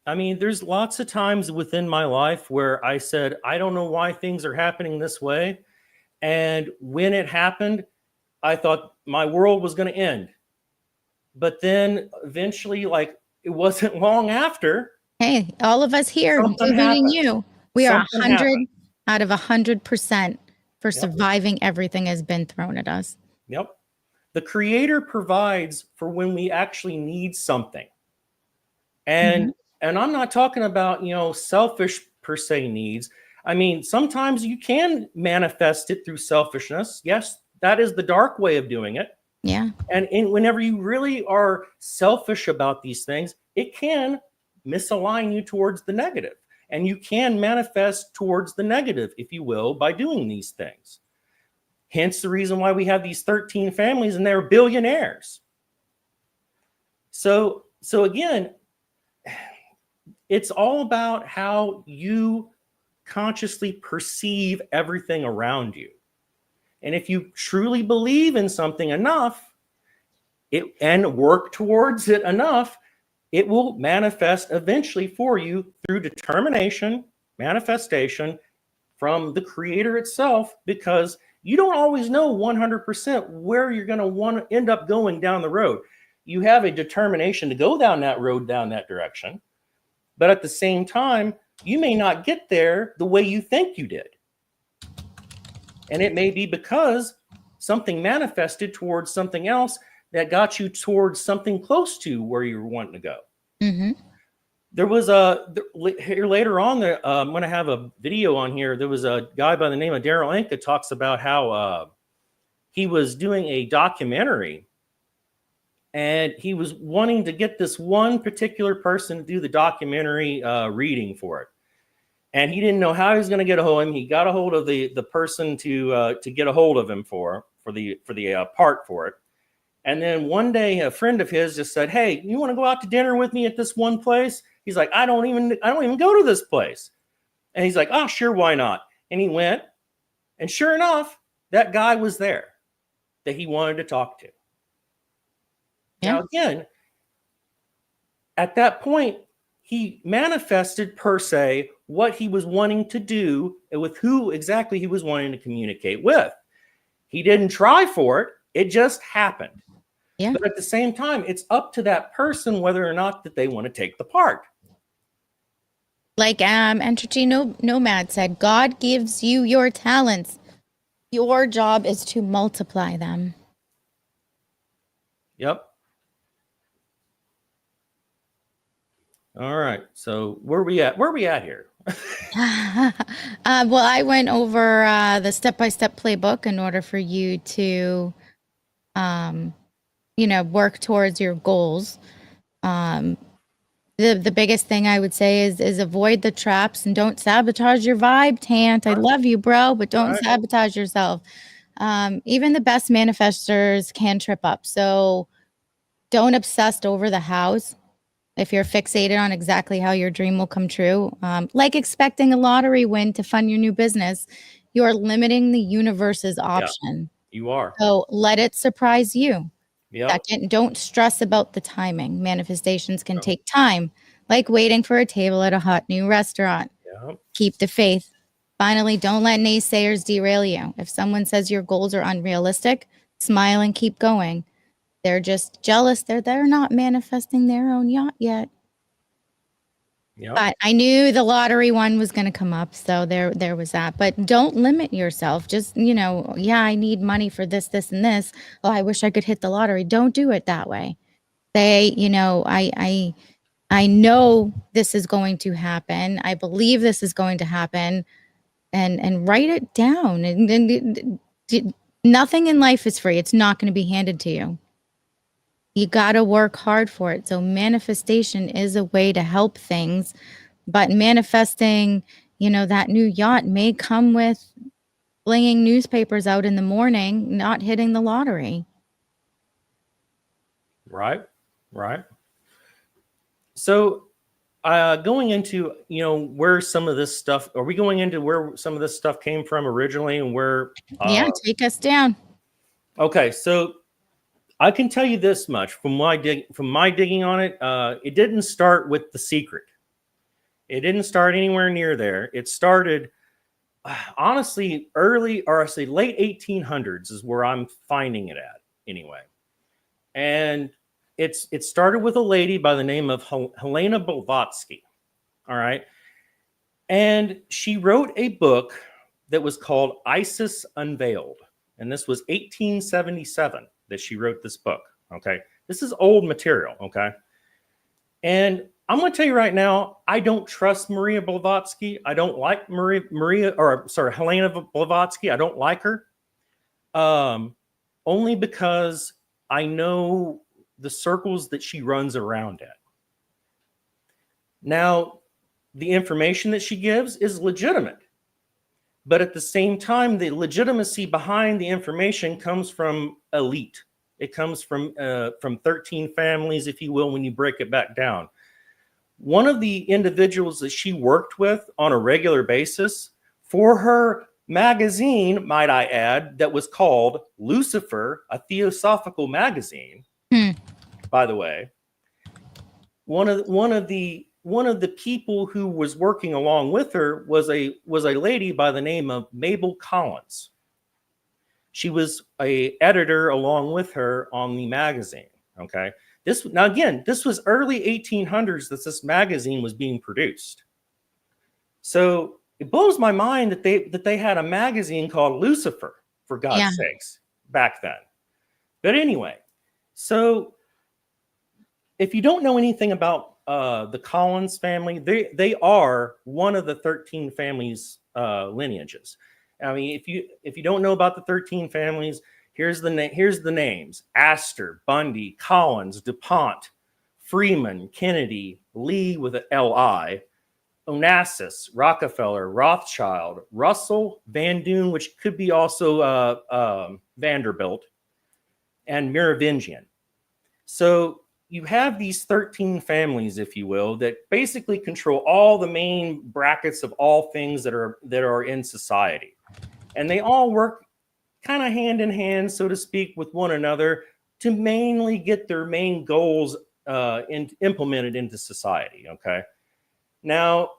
I mean, there's lots of times within my life where I said, I don't know why things are happening this way. And when it happened, I thought my world was going to end. But then eventually, like, it wasn't long after. Hey, all of us here, including you, we are 100 out of 100% for surviving everything has been thrown at us. Yep. The Creator provides for when we actually need something. And and I'm not talking about, you know, selfish per se needs. I mean, sometimes you can manifest it through selfishness. Yes, that is the dark way of doing it. Yeah. And whenever you really are selfish about these things, it can misalign you towards the negative. And you can manifest towards the negative, if you will, by doing these things. Hence the reason why we have these 13 families and they're billionaires. So again, it's all about how you consciously perceive everything around you. And if you truly believe in something enough, and work towards it enough, it will manifest eventually for you through determination, manifestation from the Creator itself, because you don't always know 100% where you're going to want to end up going down the road. You have a determination to go down that road, down that direction. But at the same time, you may not get there the way you think you did. And it may be because something manifested towards something else that got you towards something close to where you were wanting to go. Mm-hmm. There was here later on, I'm going to have a video on here. There was a guy by the name of Daryl Inc. that talks about how he was doing a documentary, and he was wanting to get this one particular person to do the documentary reading for it. And he didn't know how he was going to get a hold of him. He got a hold of the person to get a hold of him for the part for it. And then one day, a friend of his just said, "Hey, you want to go out to dinner with me at this one place?" He's like, I don't even go to this place." And he's like, "Oh, sure, why not?" And he went, and sure enough, that guy was there that he wanted to talk to. Yeah. Now, again, at that point, he manifested per se what he was wanting to do and with who exactly he was wanting to communicate with. He didn't try for it. It just happened. Yeah. But at the same time, it's up to that person whether or not that they want to take the part. Like Entity Nomad said, God gives you your talents. Your job is to multiply them. Yep. All right. So where are we at? Where are we at here? Well, I went over the step-by-step playbook in order for you to, work towards your goals. The biggest thing I would say is avoid the traps and don't sabotage your vibe, Tant. I love you, bro, but don't sabotage yourself. Even the best manifestors can trip up. So don't obsess over the hows. If you're fixated on exactly how your dream will come true, like expecting a lottery win to fund your new business, you're limiting the universe's option. You are. So let it surprise you. Yeah. Second, don't stress about the timing. Manifestations can take time, like waiting for a table at a hot new restaurant. Yeah. Keep the faith. Finally, don't let naysayers derail you. If someone says your goals are unrealistic, smile and keep going. They're just jealous. They're not manifesting their own yacht yet. Yeah. But I knew the lottery one was going to come up, so there was that. But don't limit yourself. Just, I need money for this, this, and this. Oh, I wish I could hit the lottery. Don't do it that way. Say, I know this is going to happen. I believe this is going to happen, and write it down. And nothing in life is free. It's not going to be handed to you. You got to work hard for it. So manifestation is a way to help things, but manifesting, that new yacht may come with flinging newspapers out in the morning, not hitting the lottery. Right. So going into, where some of this stuff, are we going into where some of this stuff came from originally and where? Take us down. Okay. So I can tell you this much from my digging on it. It didn't start with The Secret. It didn't start anywhere near there. It started, honestly, late 1800s is where I'm finding it at anyway. And it started with a lady by the name of Helena Blavatsky. All right. And she wrote a book that was called Isis Unveiled. And this was 1877 that she wrote this book. Okay. This is old material. Okay. And I'm going to tell you right now, I don't trust Maria Blavatsky. I don't like Helena Blavatsky. I don't like her. Only because I know the circles that she runs around at. Now, the information that she gives is legitimate. But at the same time, the legitimacy behind the information comes from elite. It comes from 13 families, if you will, when you break it back down. One of the individuals that she worked with on a regular basis for her magazine, might I add, that was called Lucifer, a Theosophical magazine, by the way, one of the people who was working along with her was a lady by the name of Mabel Collins. She was a editor along with her on the magazine. Okay. This was early 1800s that this magazine was being produced. So it blows my mind that they had a magazine called Lucifer, for God's sakes, back then. But anyway, so if you don't know anything about the Collins family, they are one of the 13 families lineages. I mean, if you don't know about the 13 families, Here's the names: Astor, Bundy, Collins, DuPont, Freeman, Kennedy, Lee with an L-I, Onassis, Rockefeller, Rothschild, Russell, Van Doon, which could be also Vanderbilt, and Merovingian. So you have these 13 families, if you will, that basically control all the main brackets of all things that are in society. And they all work kind of hand in hand, so to speak, with one another to mainly get their main goals implemented into society. Okay. Now,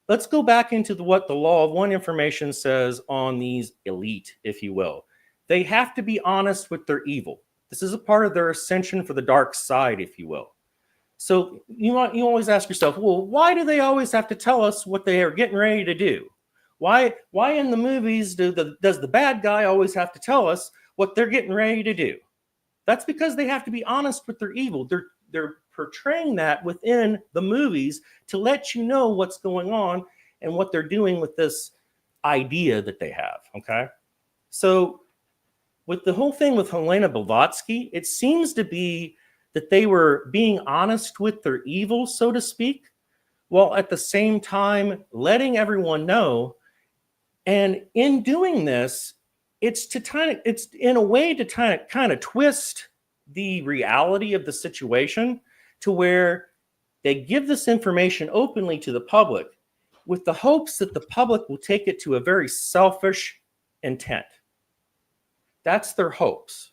let's go back into what the law of one information says on these elite, if you will. They have to be honest with their evil. This is a part of their ascension for the dark side, if you will. So you always ask yourself, well, why do they always have to tell us what they are getting ready to do? Why in the movies does the bad guy always have to tell us what they're getting ready to do? That's because they have to be honest with their evil. They're portraying that within the movies to let you know what's going on and what they're doing with this idea that they have. Okay. So with the whole thing with Helena Blavatsky, it seems to be that they were being honest with their evil, so to speak, while at the same time letting everyone know. And in doing this, it's in a way to kind of twist the reality of the situation to where they give this information openly to the public with the hopes that the public will take it to a very selfish intent. That's their hopes.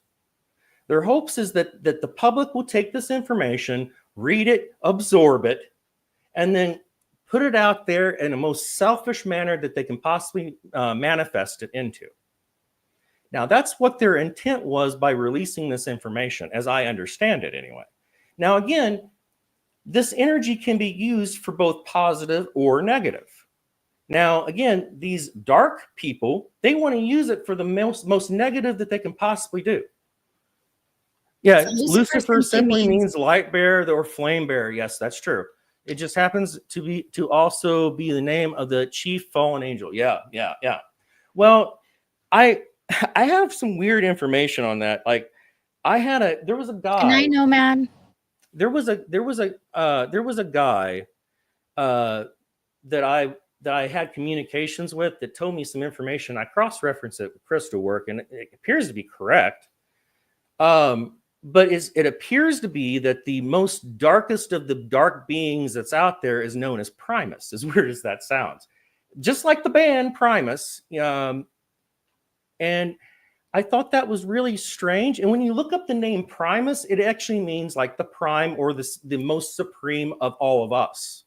Their hopes is that the public will take this information, read it, absorb it, and then put it out there in the most selfish manner that they can possibly manifest it into. Now, that's what their intent was by releasing this information, as I understand it anyway. Now, again, this energy can be used for both positive or negative. Now, again, these dark people, they want to use it for the most negative that they can possibly do. Yeah, so Lucifer simply means light bearer or flame bearer. Yes, that's true. It just happens to also be the name of the chief fallen angel. Yeah. Well, I have some weird information on that. Like, there was a guy. And I know, man. There was a guy that I had communications with that told me some information. I cross-referenced it with crystal work, and it appears to be correct. But it appears to be that the most darkest of the dark beings that's out there is known as Primus, as weird as that sounds. Just like the band Primus. And I thought that was really strange. And when you look up the name Primus, it actually means like the prime or the most supreme of all of us.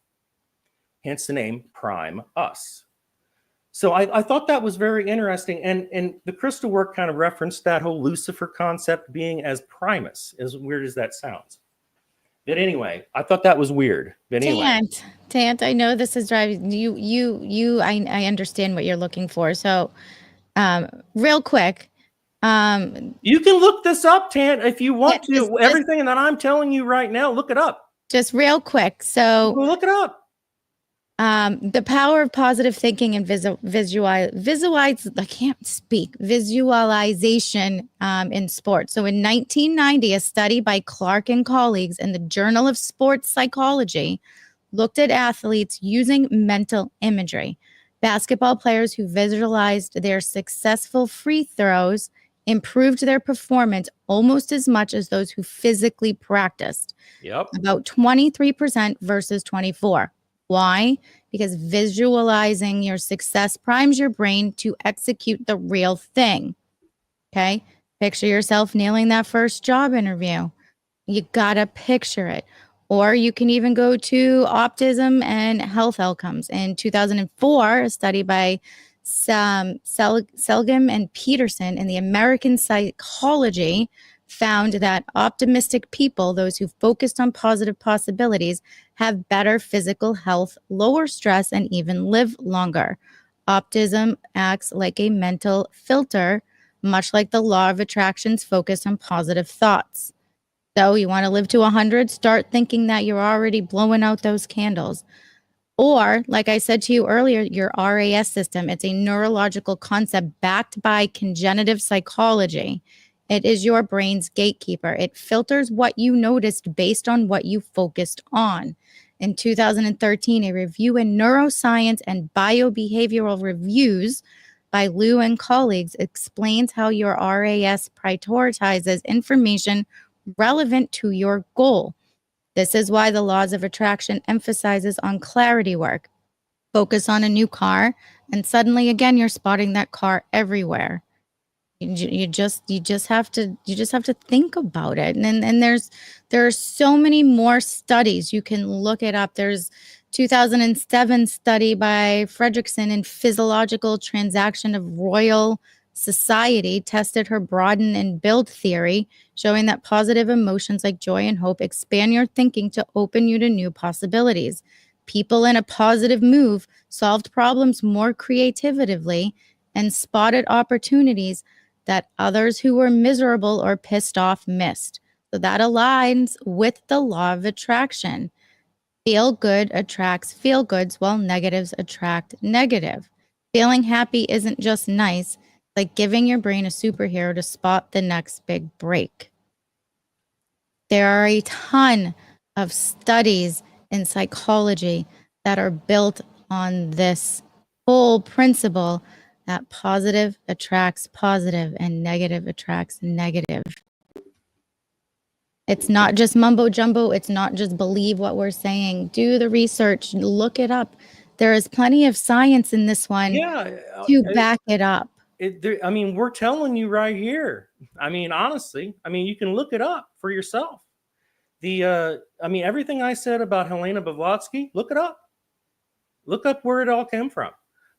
Hence the name Prime Us. So I thought that was very interesting. And the crystal work kind of referenced that whole Lucifer concept being as Primus, as weird as that sounds. But anyway, I thought that was weird. But anyway. Tant, I know this is driving you. I understand what you're looking for. So real quick. You can look this up, Tant, if you want to. Everything that I'm telling you right now, look it up. Just real quick. So look it up. The power of positive thinking and visualization in sports. So in 1990, a study by Clark and colleagues in the Journal of Sports Psychology looked at athletes using mental imagery. Basketball players who visualized their successful free throws improved their performance almost as much as those who physically practiced. Yep. About 23% versus 24%. Why? Because visualizing your success primes your brain to execute the real thing. Okay? Picture yourself nailing that first job interview. You gotta picture it. Or you can even go to autism and health outcomes. In 2004, a study by Selgin and Peterson in the American Psychology found that optimistic people, those who focused on positive possibilities, have better physical health, lower stress, and even live longer. Optimism acts like a mental filter, much like the law of attraction's focus on positive thoughts. So you want to live to 100, start thinking that you're already blowing out those candles. Or, like I said to you earlier, your RAS system, it's a neurological concept backed by cognitive psychology. It is your brain's gatekeeper. It filters what you noticed based on what you focused on. In 2013, a review in Neuroscience and Biobehavioral Reviews by Liu and colleagues explains how your RAS prioritizes information relevant to your goal. This is why the laws of attraction emphasizes on clarity work. Focus on a new car, and suddenly again you're spotting that car everywhere. You just have to think about it. And there are so many more studies. You can look it up. There's 2007 study by Fredrickson in Physiological Transaction of Royal Society tested her broaden and build theory, showing that positive emotions like joy and hope expand your thinking to open you to new possibilities. People in a positive mood solved problems more creatively and spotted opportunities that others who were miserable or pissed off missed. So that aligns with the law of attraction. Feel good attracts feel goods, while negatives attract negative. Feeling happy isn't just nice, like giving your brain a superhero to spot the next big break. There are a ton of studies in psychology that are built on this whole principle that positive attracts positive and negative attracts negative. It's not just mumbo jumbo. It's not just believe what we're saying. Do the research, look it up. There is plenty of science in this one to back it up. I mean, we're telling you right here. I mean, honestly, I mean, you can look it up for yourself. I mean, everything I said about Helena Blavatsky, look it up. Look up where it all came from.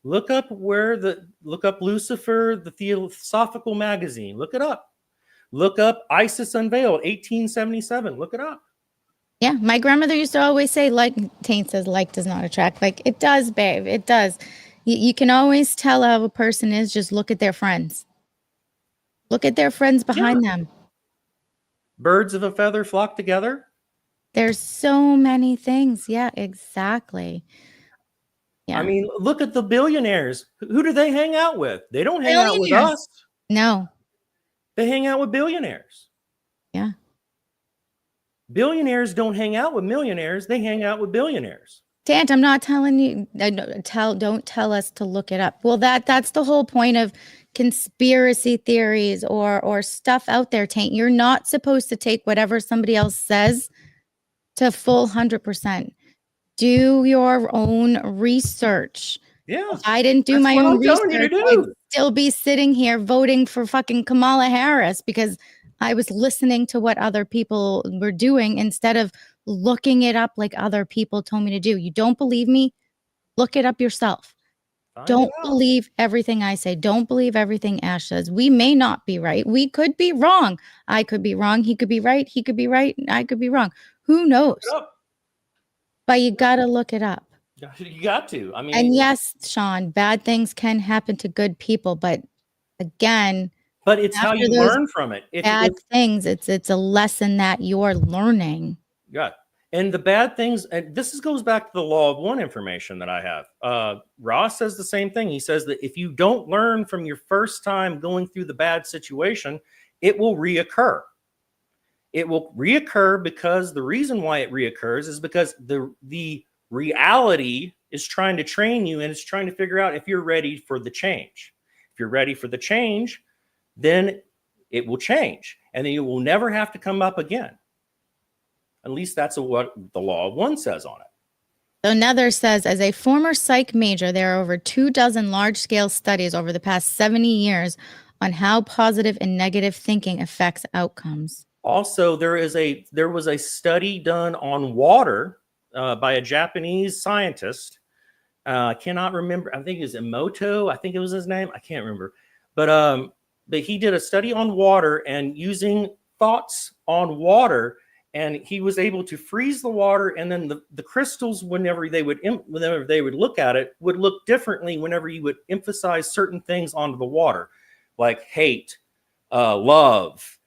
Look up Lucifer, the Theosophical Magazine. Look it up. Look up Isis Unveiled, 1877. Look it up. Yeah, my grandmother used to always say, like, Taint says, like does not attract. Like, it does, babe. It does. You can always tell how a person is. Just look at their friends. Look at their friends behind them. Birds of a feather flock together. There's so many things. Yeah, exactly. Yeah. I mean, look at the billionaires. Who do they hang out with? They don't hang out with us. No. They hang out with billionaires. Yeah. Billionaires don't hang out with millionaires. They hang out with billionaires. Tant, I'm not telling you. Don't tell us to look it up. Well, that's the whole point of conspiracy theories or stuff out there. Tant, you're not supposed to take whatever somebody else says to full 100%. Do your own research. Yeah. If I didn't do my own research, I'd still be sitting here voting for fucking Kamala Harris because I was listening to what other people were doing instead of looking it up like other people told me to do. You don't believe me? Look it up yourself. Don't believe everything I say. Don't believe everything Ash says. We may not be right. We could be wrong. I could be wrong. He could be right. He could be right. And I could be wrong. Who knows? But you got to look it up. You got to. I mean, and yes, Sean, bad things can happen to good people, but again, but it's how you learn from it. Bad things, it's a lesson that you're learning. Yeah. And the bad things, and this goes back to the law of one information that I have. Ross says the same thing. He says that if you don't learn from your first time going through the bad situation, it will reoccur. It will reoccur because the reason why it reoccurs is because the reality is trying to train you and it's trying to figure out if you're ready for the change. If you're ready for the change, then it will change and then you will never have to come up again. At least that's what the law of one says on it. So Nether says, as a former psych major, there are over 24 large-scale studies over the past 70 years on how positive and negative thinking affects outcomes. Also, there was a study done on water by a Japanese scientist. I cannot remember. I think it was Emoto. I think it was his name. I can't remember. But he did a study on water and using thoughts on water, and he was able to freeze the water, and then the crystals, whenever they would look at it, would look differently whenever you would emphasize certain things onto the water, like hate, love,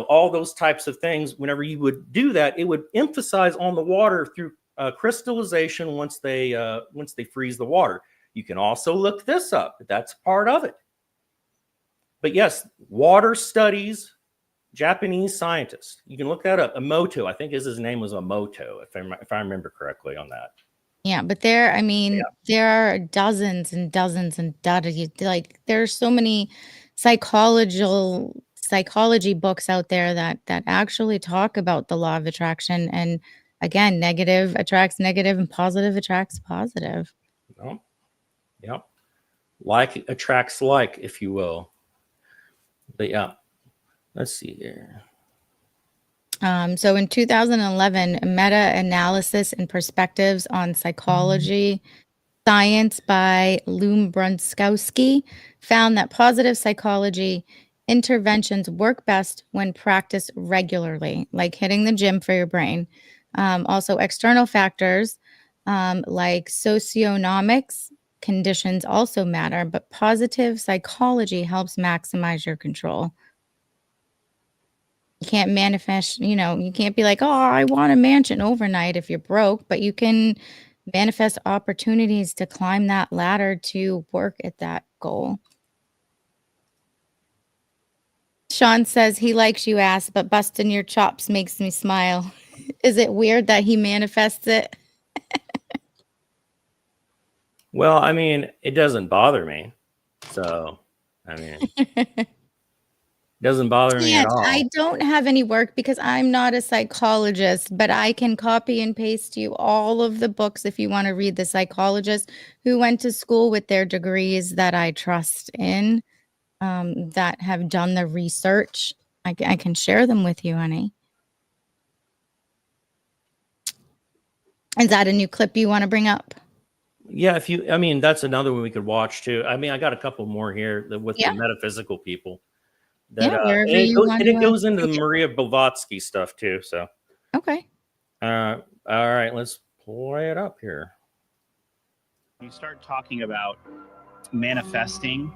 all those types of things. Whenever you would do that, it would emphasize on the water through crystallization once they freeze the water. You can also look this up. That's part of it. But yes, water studies, Japanese scientist. You can look that up. Emoto, I think his name was Emoto, if I remember correctly on that. Yeah, but there are dozens and dozens and dozens. Like there's so many psychology books out there that actually talk about the law of attraction. And again, negative attracts negative and positive attracts positive. Oh, yeah. Like attracts like, if you will. But yeah, let's see here. So in 2011, a meta-analysis and perspectives on psychology science by Loom Brunskowski found that positive psychology interventions work best when practiced regularly, like hitting the gym for your brain. Also, external factors like socioeconomics conditions also matter, but positive psychology helps maximize your control. You can't manifest, you can't be like, oh, I want a mansion overnight if you're broke, but you can manifest opportunities to climb that ladder to work at that goal. Sean says he likes you ass, but busting your chops makes me smile. Is it weird that he manifests it? Well, I mean, it doesn't bother me. So, I mean, it doesn't bother me at all. I don't have any work because I'm not a psychologist, but I can copy and paste you all of the books if you want to read the psychologists who went to school with their degrees that I trust in, that have done the research. I can share them with you, honey. Is that a new clip you want to bring up? Yeah, I mean, that's another one we could watch too. I mean, I got a couple more here with the metaphysical people. That, it goes into the Maria Blavatsky stuff too. So, okay. All right, let's play it up here. You start talking about manifesting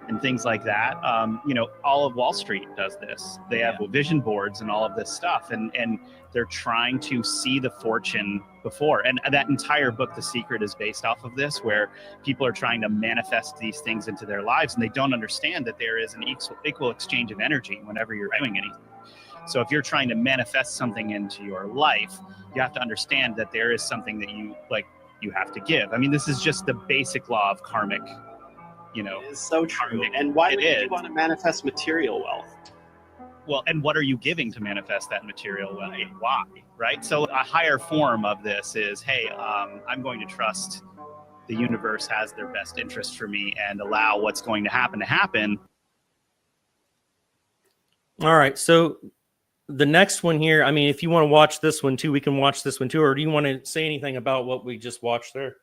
and things like that. All of Wall Street does this. They have vision boards and all of this stuff, and they're trying to see the fortune before. And that entire book, The Secret, is based off of this, where people are trying to manifest these things into their lives, and they don't understand that there is an equal exchange of energy whenever you're doing anything. So if you're trying to manifest something into your life, you have to understand that there is something that you have to give. I mean, this is just the basic law of karmic. It is so true. And why would you want to manifest material wealth? Well, and what are you giving to manifest that material wealth? And why, right? So a higher form of this is, hey, I'm going to trust the universe has their best interest for me and allow what's going to happen. All right. So the next one here, I mean, if you want to watch this one too, we can watch this one too. Or do you want to say anything about what we just watched there?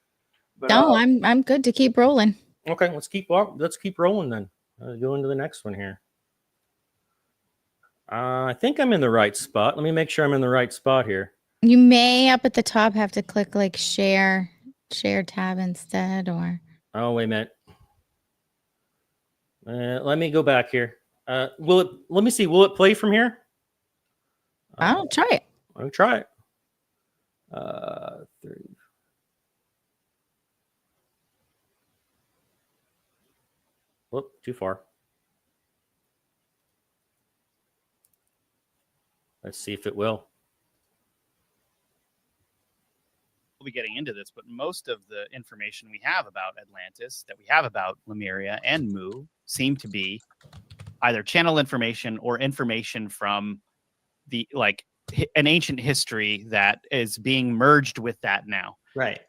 But, no, I'm good to keep rolling. Okay, let's keep rolling then. Go into the next one here. I think I'm in the right spot. Let me make sure I'm in the right spot here. You may up at the top have to click like share tab instead, or. Oh, wait a minute. Let me go back here. Let me see. Will it play from here? I'll try it. I'll try it. 3. Whoop, too far. Let's see if it will. We'll be getting into this, but most of the information we have about Atlantis, that we have about Lemuria and Mu, seem to be either channel information or information from an ancient history that is being merged with that now. Right.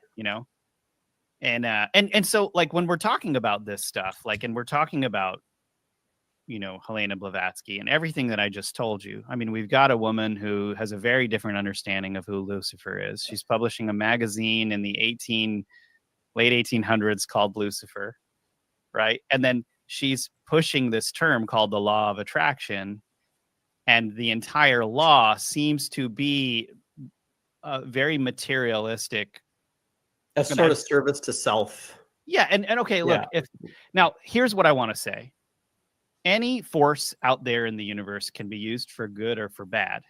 And so when we're talking about this stuff, and we're talking about, Helena Blavatsky and everything that I just told you. I mean, we've got a woman who has a very different understanding of who Lucifer is. She's publishing a magazine in the late 1800s called Lucifer, right? And then she's pushing this term called the law of attraction. And the entire law seems to be very materialistic. A sort of service to self. Yeah. And okay, look, now here's what I want to say. Any force out there in the universe can be used for good or for bad.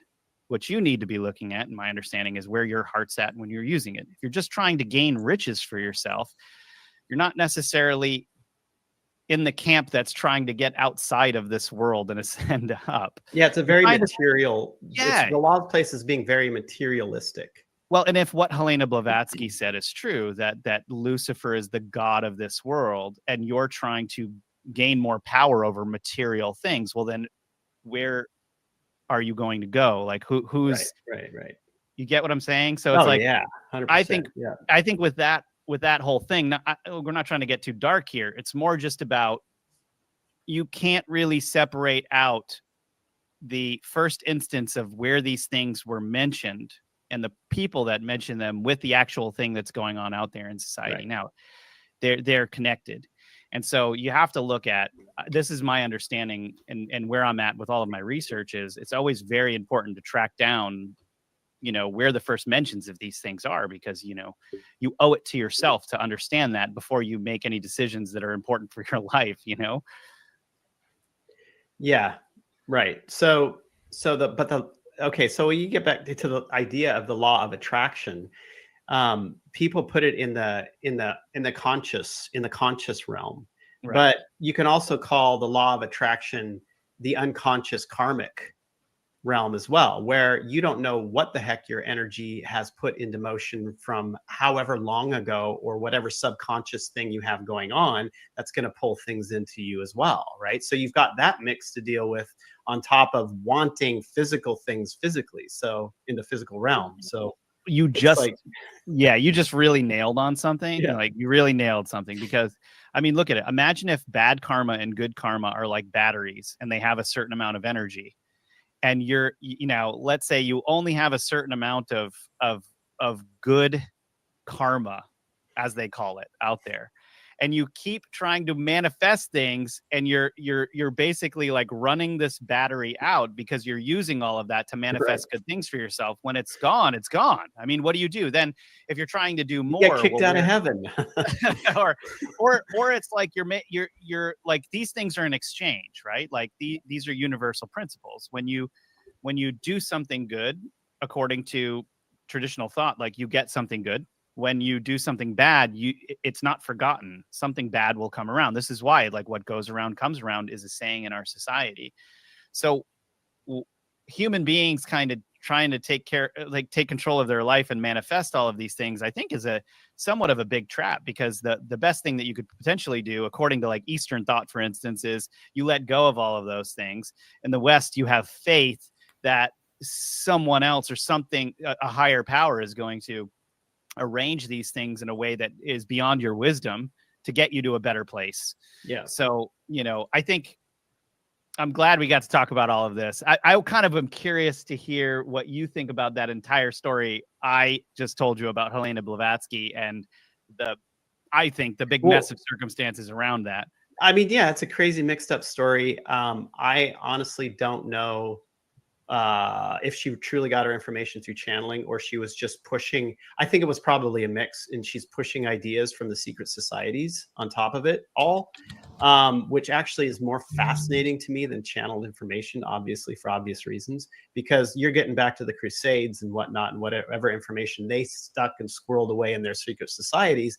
what you need to be looking at, in my understanding, is where your heart's at when you're using it. If you're just trying to gain riches for yourself, you're not necessarily in the camp that's trying to get outside of this world and ascend up. Yeah, it's a very Kind of- material. Yeah. The law of place is being very materialistic. Well, and if what Helena Blavatsky said is true, that Lucifer is the god of this world, and you're trying to gain more power over material things, well, then where are you going to go? Like who's right. You get what I'm saying? So it's like, yeah, 100%. I think with that whole thing, we're not trying to get too dark here. It's more just about, you can't really separate out the first instance of where these things were mentioned and the people that mention them with the actual thing that's going on out there in society. Right. Now, they're connected. And so you have to look at, this is my understanding, and where I'm at with all of my research is, it's always very important to track down, where the first mentions of these things are, because, you owe it to yourself to understand that before you make any decisions that are important for your life, Yeah, right. So you get back to the idea of the law of attraction. People put it in the conscious realm, Right. but you can also call the law of attraction the unconscious karmic realm as well, where you don't know what the heck your energy has put into motion from however long ago, or whatever subconscious thing you have going on that's going to pull things into you as well, right? So you've got that mix to deal with on top of wanting physical things physically, so in the physical realm. So you just really nailed on something. Yeah. Like, you really nailed something, because I mean, look at it. Imagine if bad karma and good karma are like batteries, and they have a certain amount of energy. And let's say you only have a certain amount of good karma, as they call it, out there, and you keep trying to manifest things, and you're basically like running this battery out, because you're using all of that to manifest good things for yourself. When it's gone, it's gone. I mean, what do you do then if you're trying to do more? You get kicked out of heaven. or it's like you're like, these things are in exchange, right? Like these are universal principles. When you do something good, according to traditional thought, like, you get something good. When you do something bad, it's not forgotten. Something bad will come around. This is why, like, what goes around comes around is a saying in our society. So human beings kind of trying to take control of their life and manifest all of these things, I think, is a somewhat of a big trap, because the best thing that you could potentially do, according to like Eastern thought, for instance, is you let go of all of those things. In the West, you have faith that someone else or something, a higher power, is going to arrange these things in a way that is beyond your wisdom to get you to a better place. Yeah. So, I think I'm glad we got to talk about all of this. I kind of am curious to hear what you think about that entire story I just told you about Helena Blavatsky, and I think the big mess of circumstances around that. I mean, yeah, it's a crazy mixed up story. I honestly don't know if she truly got her information through channeling, or she was just pushing. I think it was probably a mix, and she's pushing ideas from the secret societies on top of it all, which actually is more fascinating to me than channeled information, obviously, for obvious reasons, because you're getting back to the Crusades and whatnot, and whatever information they stuck and squirreled away in their secret societies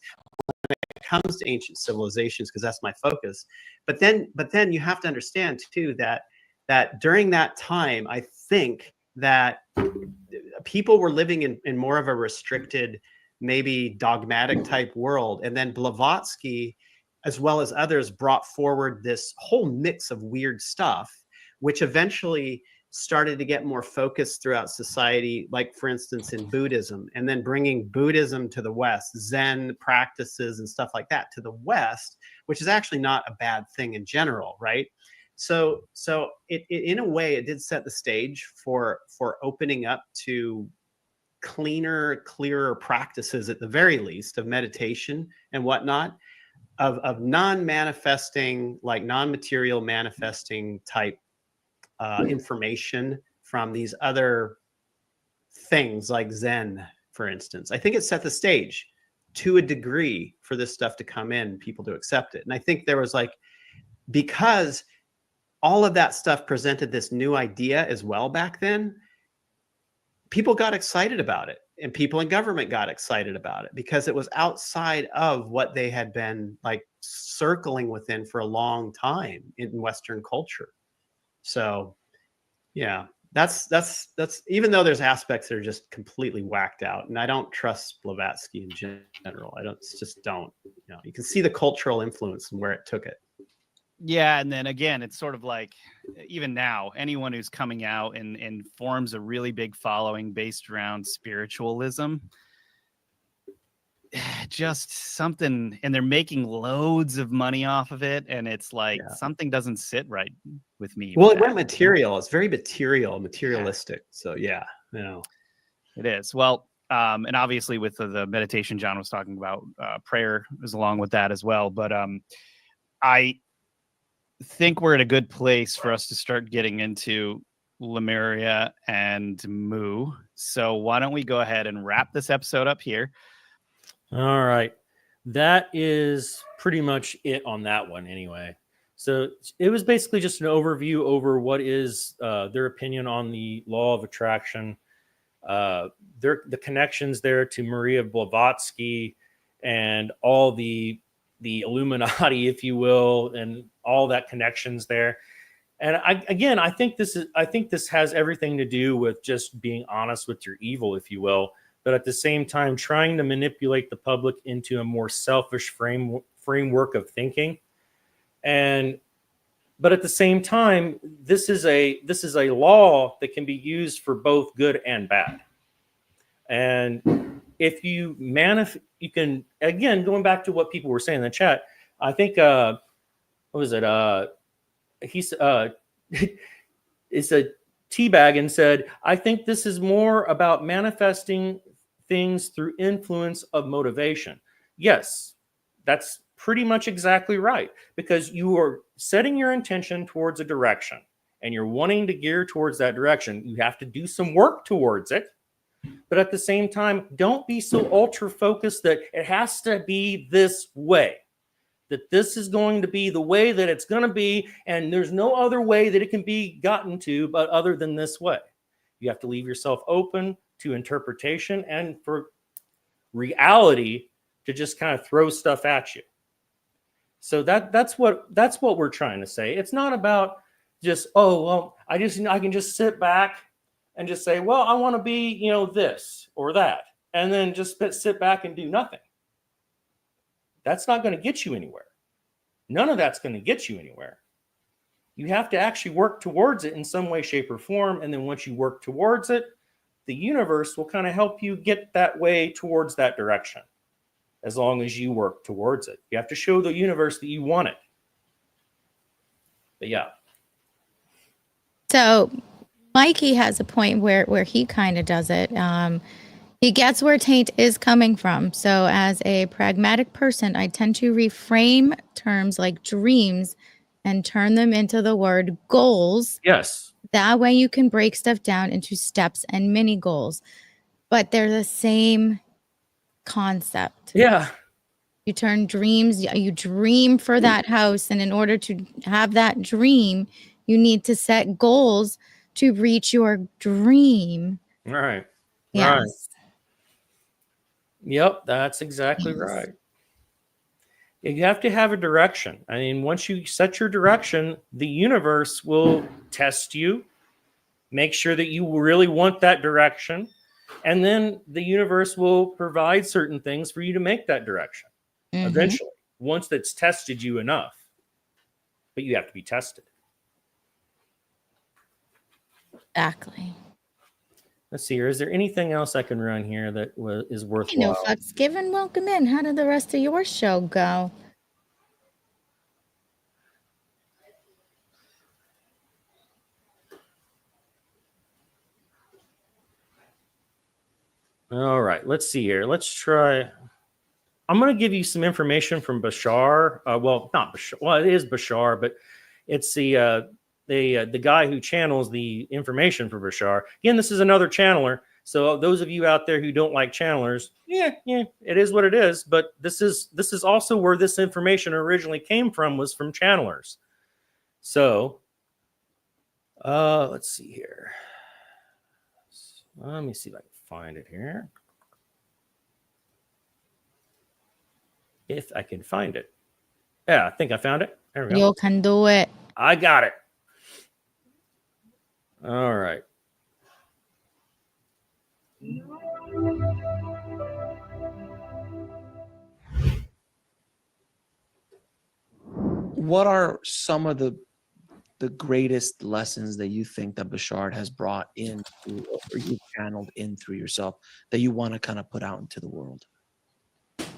when it comes to ancient civilizations, because that's my focus. But then you have to understand too that during that time, I think that people were living in more of a restricted, maybe dogmatic type world. And then Blavatsky, as well as others, brought forward this whole mix of weird stuff, which eventually started to get more focused throughout society, like, for instance, in Buddhism, and then bringing Buddhism to the West, Zen practices and stuff like that to the West, which is actually not a bad thing in general, right? So it in a way, it did set the stage for opening up to cleaner, clearer practices, at the very least, of meditation and whatnot, of non-manifesting, like non-material manifesting type information from these other things like Zen, for instance. I think it set the stage to a degree for this stuff to come in, people to accept it. And I think there was because all of that stuff presented this new idea as well back then, people got excited about it, and people in government got excited about it because it was outside of what they had been like circling within for a long time in Western culture. So yeah, that's even though there's aspects that are just completely whacked out, and I don't trust Blavatsky in general. I just don't. You know, you can see the cultural influence and where it took it. Yeah, and then again, it's sort of like even now, anyone who's coming out and forms a really big following based around spiritualism, just something, and they're making loads of money off of it, and it's like something doesn't sit right with me. Well, it went material. It's very materialistic. So yeah, you know, it is. Well, and obviously with the meditation John was talking about, prayer is along with that as well. But I think we're at a good place for us to start getting into Lemuria and Mu. So why don't we go ahead and wrap this episode up here? All right. That is pretty much it on that one anyway. So it was basically just an overview over what is their opinion on the law of attraction, the connections there to Maria Blavatsky and all the Illuminati, if you will, and all that connections there. And I think this has everything to do with just being honest with your evil, if you will, but at the same time trying to manipulate the public into a more selfish framework of thinking. But at the same time, this is a law that can be used for both good and bad. And if you you can, again, going back to what people were saying in the chat, I think what was it? He's it's a teabag and said, I think this is more about manifesting things through influence of motivation. Yes, that's pretty much exactly right, because you are setting your intention towards a direction and you're wanting to gear towards that direction. You have to do some work towards it. But at the same time, don't be so ultra focused that it has to be this way, that this is going to be the way that it's going to be, and there's no other way that it can be gotten to but other than this way. You have to leave yourself open to interpretation and for reality to just kind of throw stuff at you. So that's what we're trying to say. It's not about just, oh, well, I can just sit back and just say, well, I want to be, this or that, and then just sit back and do nothing. That's not going to get you anywhere. None of that's going to get you anywhere. You have to actually work towards it in some way, shape, or form. And then once you work towards it, the universe will kind of help you get that way towards that direction, as long as you work towards it. You have to show the universe that you want it. But yeah. So Mikey has a point where he kind of does it. He gets where taint is coming from. So as a pragmatic person, I tend to reframe terms like dreams and turn them into the word goals. Yes. That way you can break stuff down into steps and mini goals. But they're the same concept. Yeah. You turn dreams, you dream for that house. And in order to have that dream, you need to set goals to reach your dream. All right. Yes. Right. Yep, that's exactly right. You have to have a direction. I mean, once you set your direction, the universe will test you, make sure that you really want that direction, and then the universe will provide certain things for you to make that direction eventually, once that's tested you enough. But you have to be tested. Exactly. Let's see here. Is there anything else I can run here that is worthwhile? You know, fucks given. Welcome in. How did the rest of your show go? All right. Let's see here. Let's try. I'm going to give you some information from Bashar. Well, not Bashar. Well, it is Bashar, but it's the guy who channels the information for Bashar. Again, this is another channeler. So those of you out there who don't like channelers, yeah, it is what it is. But this is also where this information originally came from, was from channelers. So let's see here. Let me see if I can find it here. If I can find it. Yeah, I think I found it. There we go. You can do it. I got it. All right. What are some of the greatest lessons that you think that Bashard has brought in or you've channeled in through yourself that you want to kind of put out into the world?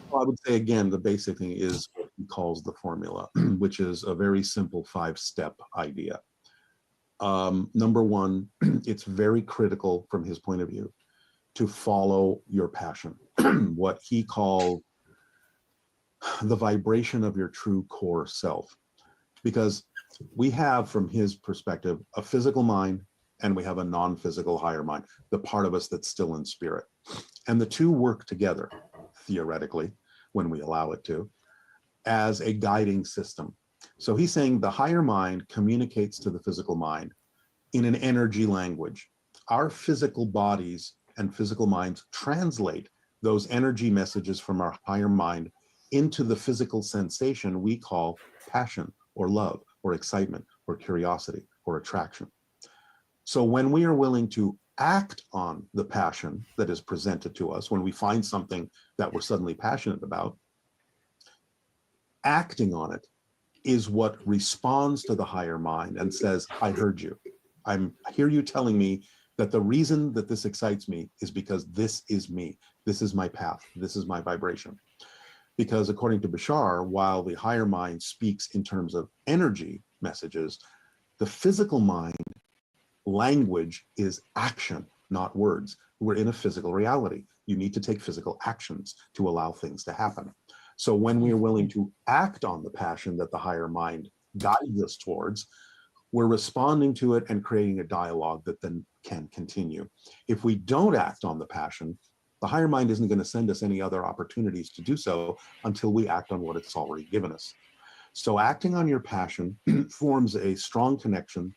Well, I would say again, the basic thing is what he calls the formula, which is a very simple 5-step idea. Number one, it's very critical from his point of view to follow your passion, what he called the vibration of your true core self. Because we have, from his perspective, a physical mind and we have a non-physical higher mind, the part of us that's still in spirit. And the two work together, theoretically, when we allow it to, as a guiding system. So he's saying the higher mind communicates to the physical mind in an energy language. Our physical bodies and physical minds translate those energy messages from our higher mind into the physical sensation we call passion or love or excitement or curiosity or attraction. So when we are willing to act on the passion that is presented to us, when we find something that we're suddenly passionate about, acting on it is what responds to the higher mind and says, I heard you. I hear you telling me that the reason that this excites me is because this is me. This is my path. This is my vibration. Because according to Bashar, while the higher mind speaks in terms of energy messages, the physical mind language is action, not words. We're in a physical reality. You need to take physical actions to allow things to happen. So when we are willing to act on the passion that the higher mind guides us towards, we're responding to it and creating a dialogue that then can continue. If we don't act on the passion, the higher mind isn't going to send us any other opportunities to do so until we act on what it's already given us. So acting on your passion forms a strong connection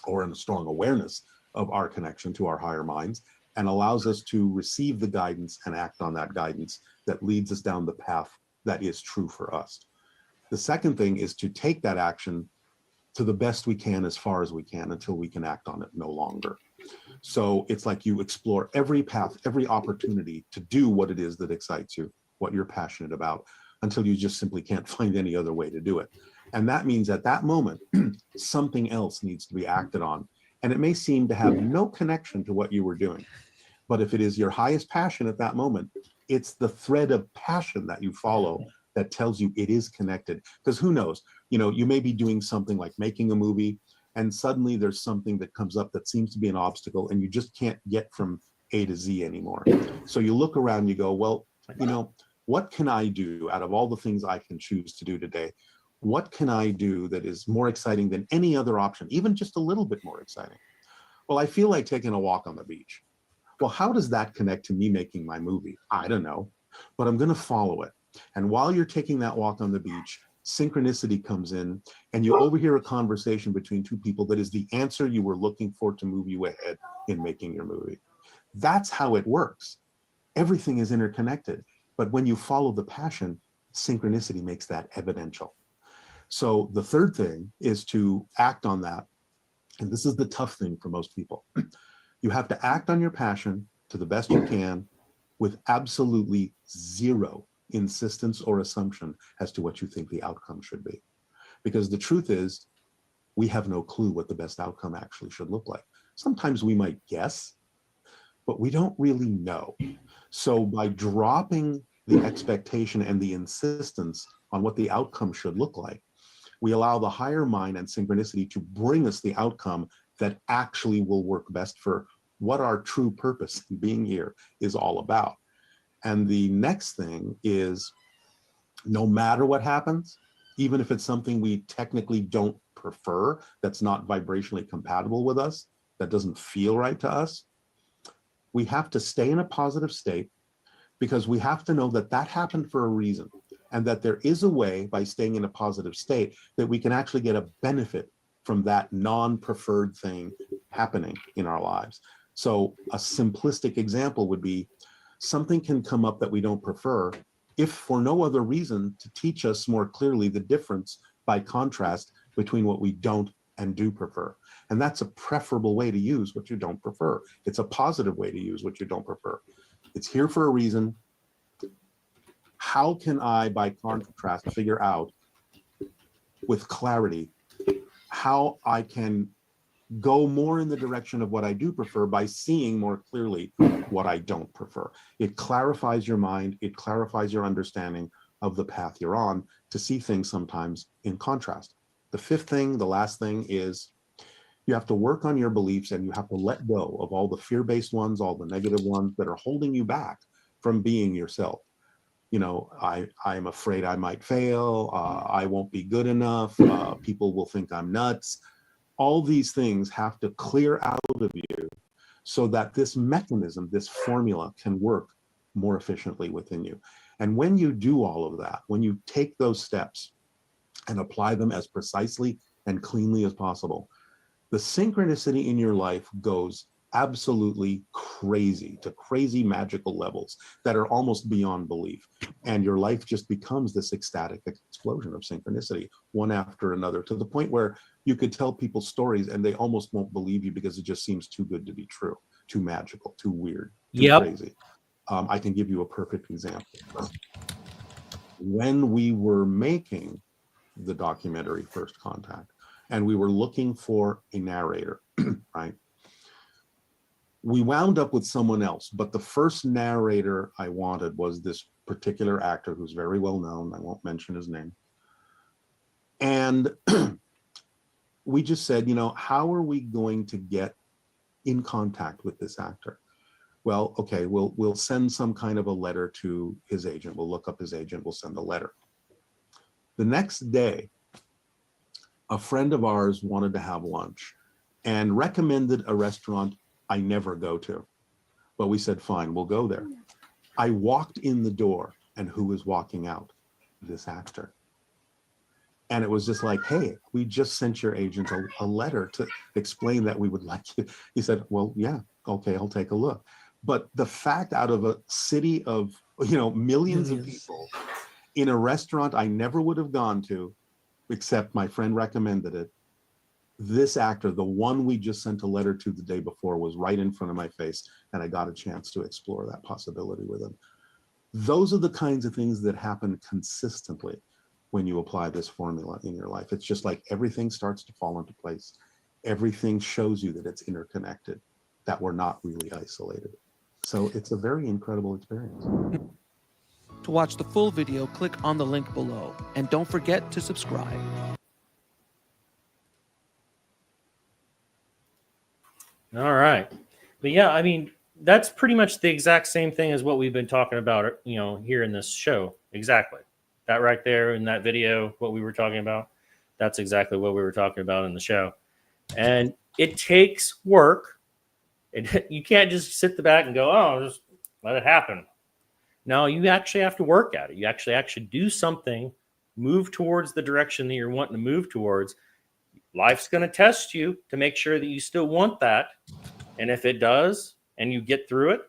or a strong awareness of our connection to our higher minds and allows us to receive the guidance and act on that guidance that leads us down the path that is true for us. The second thing is to take that action to the best we can as far as we can until we can act on it no longer. So it's like you explore every path, every opportunity to do what it is that excites you, what you're passionate about, until you just simply can't find any other way to do it. And that means at that moment, something else needs to be acted on. And it may seem to have no connection to what you were doing. But if it is your highest passion at that moment, it's the thread of passion that you follow that tells you it is connected. Because who knows, you may be doing something like making a movie, and suddenly there's something that comes up that seems to be an obstacle and you just can't get from A to Z anymore. So you look around and you go, well, what can I do out of all the things I can choose to do today? What can I do that is more exciting than any other option, even just a little bit more exciting? Well, I feel like taking a walk on the beach. Well, how does that connect to me making my movie? I don't know, but I'm going to follow it. And while you're taking that walk on the beach, synchronicity comes in and you overhear a conversation between two people that is the answer you were looking for to move you ahead in making your movie. That's how it works. Everything is interconnected. But when you follow the passion, synchronicity makes that evidential. So the third thing is to act on that. And this is the tough thing for most people. You have to act on your passion to the best you can with absolutely zero insistence or assumption as to what you think the outcome should be. Because the truth is, we have no clue what the best outcome actually should look like. Sometimes we might guess, but we don't really know. So by dropping the expectation and the insistence on what the outcome should look like, we allow the higher mind and synchronicity to bring us the outcome that actually will work best for what our true purpose in being here is all about. And the next thing is, no matter what happens, even if it's something we technically don't prefer, that's not vibrationally compatible with us, that doesn't feel right to us, we have to stay in a positive state, because we have to know that that happened for a reason, and that there is a way, by staying in a positive state, that we can actually get a benefit from that non-preferred thing happening in our lives. So a simplistic example would be something can come up that we don't prefer, if for no other reason to teach us more clearly the difference by contrast between what we don't and do prefer. And that's a preferable way to use what you don't prefer. It's a positive way to use what you don't prefer. It's here for a reason. How can I, by contrast, figure out with clarity how I can go more in the direction of what I do prefer by seeing more clearly what I don't prefer? It clarifies your mind. It clarifies your understanding of the path you're on to see things sometimes in contrast. The fifth thing, the last thing, is you have to work on your beliefs, and you have to let go of all the fear-based ones, all the negative ones that are holding you back from being yourself. You know, I'm afraid I might fail. I won't be good enough. People will think I'm nuts. All these things have to clear out of you so that this mechanism, this formula, can work more efficiently within you. And when you do all of that, when you take those steps and apply them as precisely and cleanly as possible, the synchronicity in your life goes absolutely crazy, to crazy magical levels that are almost beyond belief. And your life just becomes this ecstatic explosion of synchronicity, one after another, to the point where you could tell people stories and they almost won't believe you because it just seems too good to be true, too magical, too weird, too crazy. I can give you a perfect example. When we were making the documentary First Contact, and we were looking for a narrator, right? We wound up with someone else, but the first narrator I wanted was this particular actor who's very well known. I won't mention his name. And we just said, you know, how are we going to get in contact with this actor? Well, okay, we'll send some kind of a letter to his agent. We'll look up his agent. We'll send a letter. The next day, a friend of ours wanted to have lunch and recommended a restaurant I never go to. But we said, fine, we'll go there. I walked in the door, and who was walking out? This actor. And it was just like, hey, we just sent your agent a letter to explain that we would like you. He said, well, yeah, okay, I'll take a look. But the fact, out of a city of, you know, millions of people, in a restaurant I never would have gone to, except my friend recommended it, this actor, the one we just sent a letter to the day before, was right in front of my face, and I got a chance to explore that possibility with him. Those are the kinds of things that happen consistently when you apply this formula in your life. It's just like everything starts to fall into place. Everything shows you that it's interconnected, that we're not really isolated. So it's a very incredible experience. To watch the full video, click on the link below, and don't forget to subscribe. All right. But yeah, I mean, that's pretty much the exact same thing as what we've been talking about, you know, here in this show. Exactly. That right there in that video, what we were talking about, that's exactly what we were talking about in the show. And it takes work. You can't just sit the back and go, oh, just let it happen. No, you actually have to work at it. You actually do something, move towards the direction that you're wanting to move towards. Life's going to test you to make sure that you still want that. And if it does, and you get through it,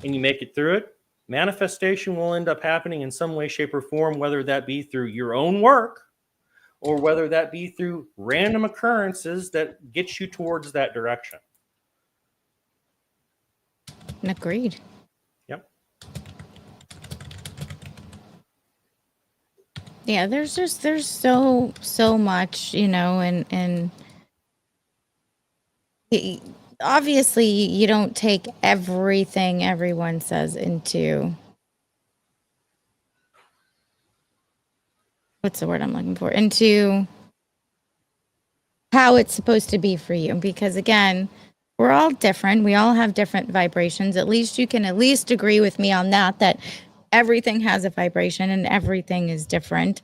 and you make it through it, manifestation will end up happening in some way, shape, or form, whether that be through your own work or whether that be through random occurrences that get you towards that direction. Agreed. Yep. Yeah, there's so much, you know, and obviously you don't take everything everyone says into, what's the word I'm looking for, into how it's supposed to be for you, because again, we're all different. We all have different vibrations. At least you can at least agree with me on that everything has a vibration and everything is different.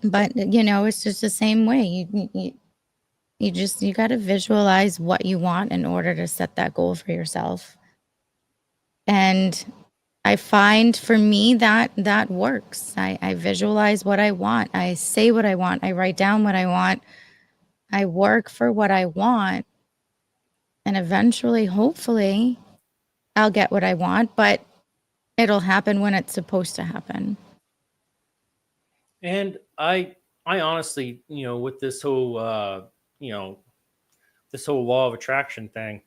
But you know, it's just the same way. You got to visualize what you want in order to set that goal for yourself. And I find for me that works. I visualize what I want. I say what I want. I write down what I want. I work for what I want. And eventually, hopefully, I'll get what I want, but it'll happen when it's supposed to happen. And I honestly, with this whole, this whole law of attraction thing,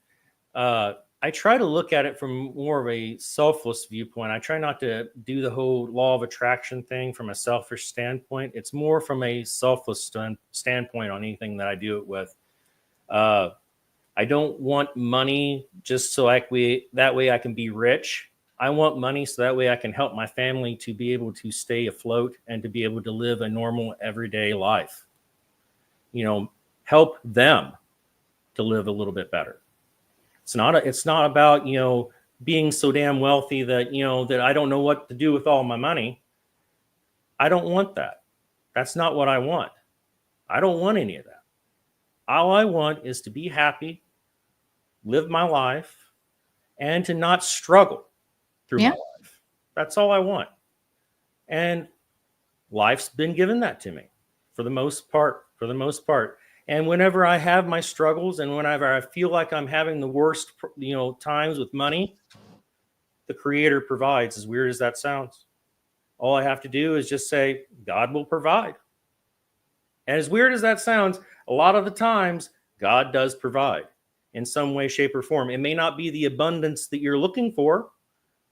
I try to look at it from more of a selfless viewpoint. I try not to do the whole law of attraction thing from a selfish standpoint. It's more from a selfless standpoint on anything that I do it with. I don't want money just so that way I can be rich. I want money so that way I can help my family to be able to stay afloat and to be able to live a normal everyday life. Help them to live a little bit better. It's not about, being so damn wealthy that, that I don't know what to do with all my money. I don't want that. That's not what I want. I don't want any of that. All I want is to be happy, live my life, and to not struggle through my life. That's all I want. And life's been given that to me for the most part. And whenever I have my struggles and whenever I feel like I'm having the worst, times with money, the Creator provides, as weird as that sounds. All I have to do is just say, God will provide. And as weird as that sounds, a lot of the times, God does provide in some way, shape, or form. It may not be the abundance that you're looking for,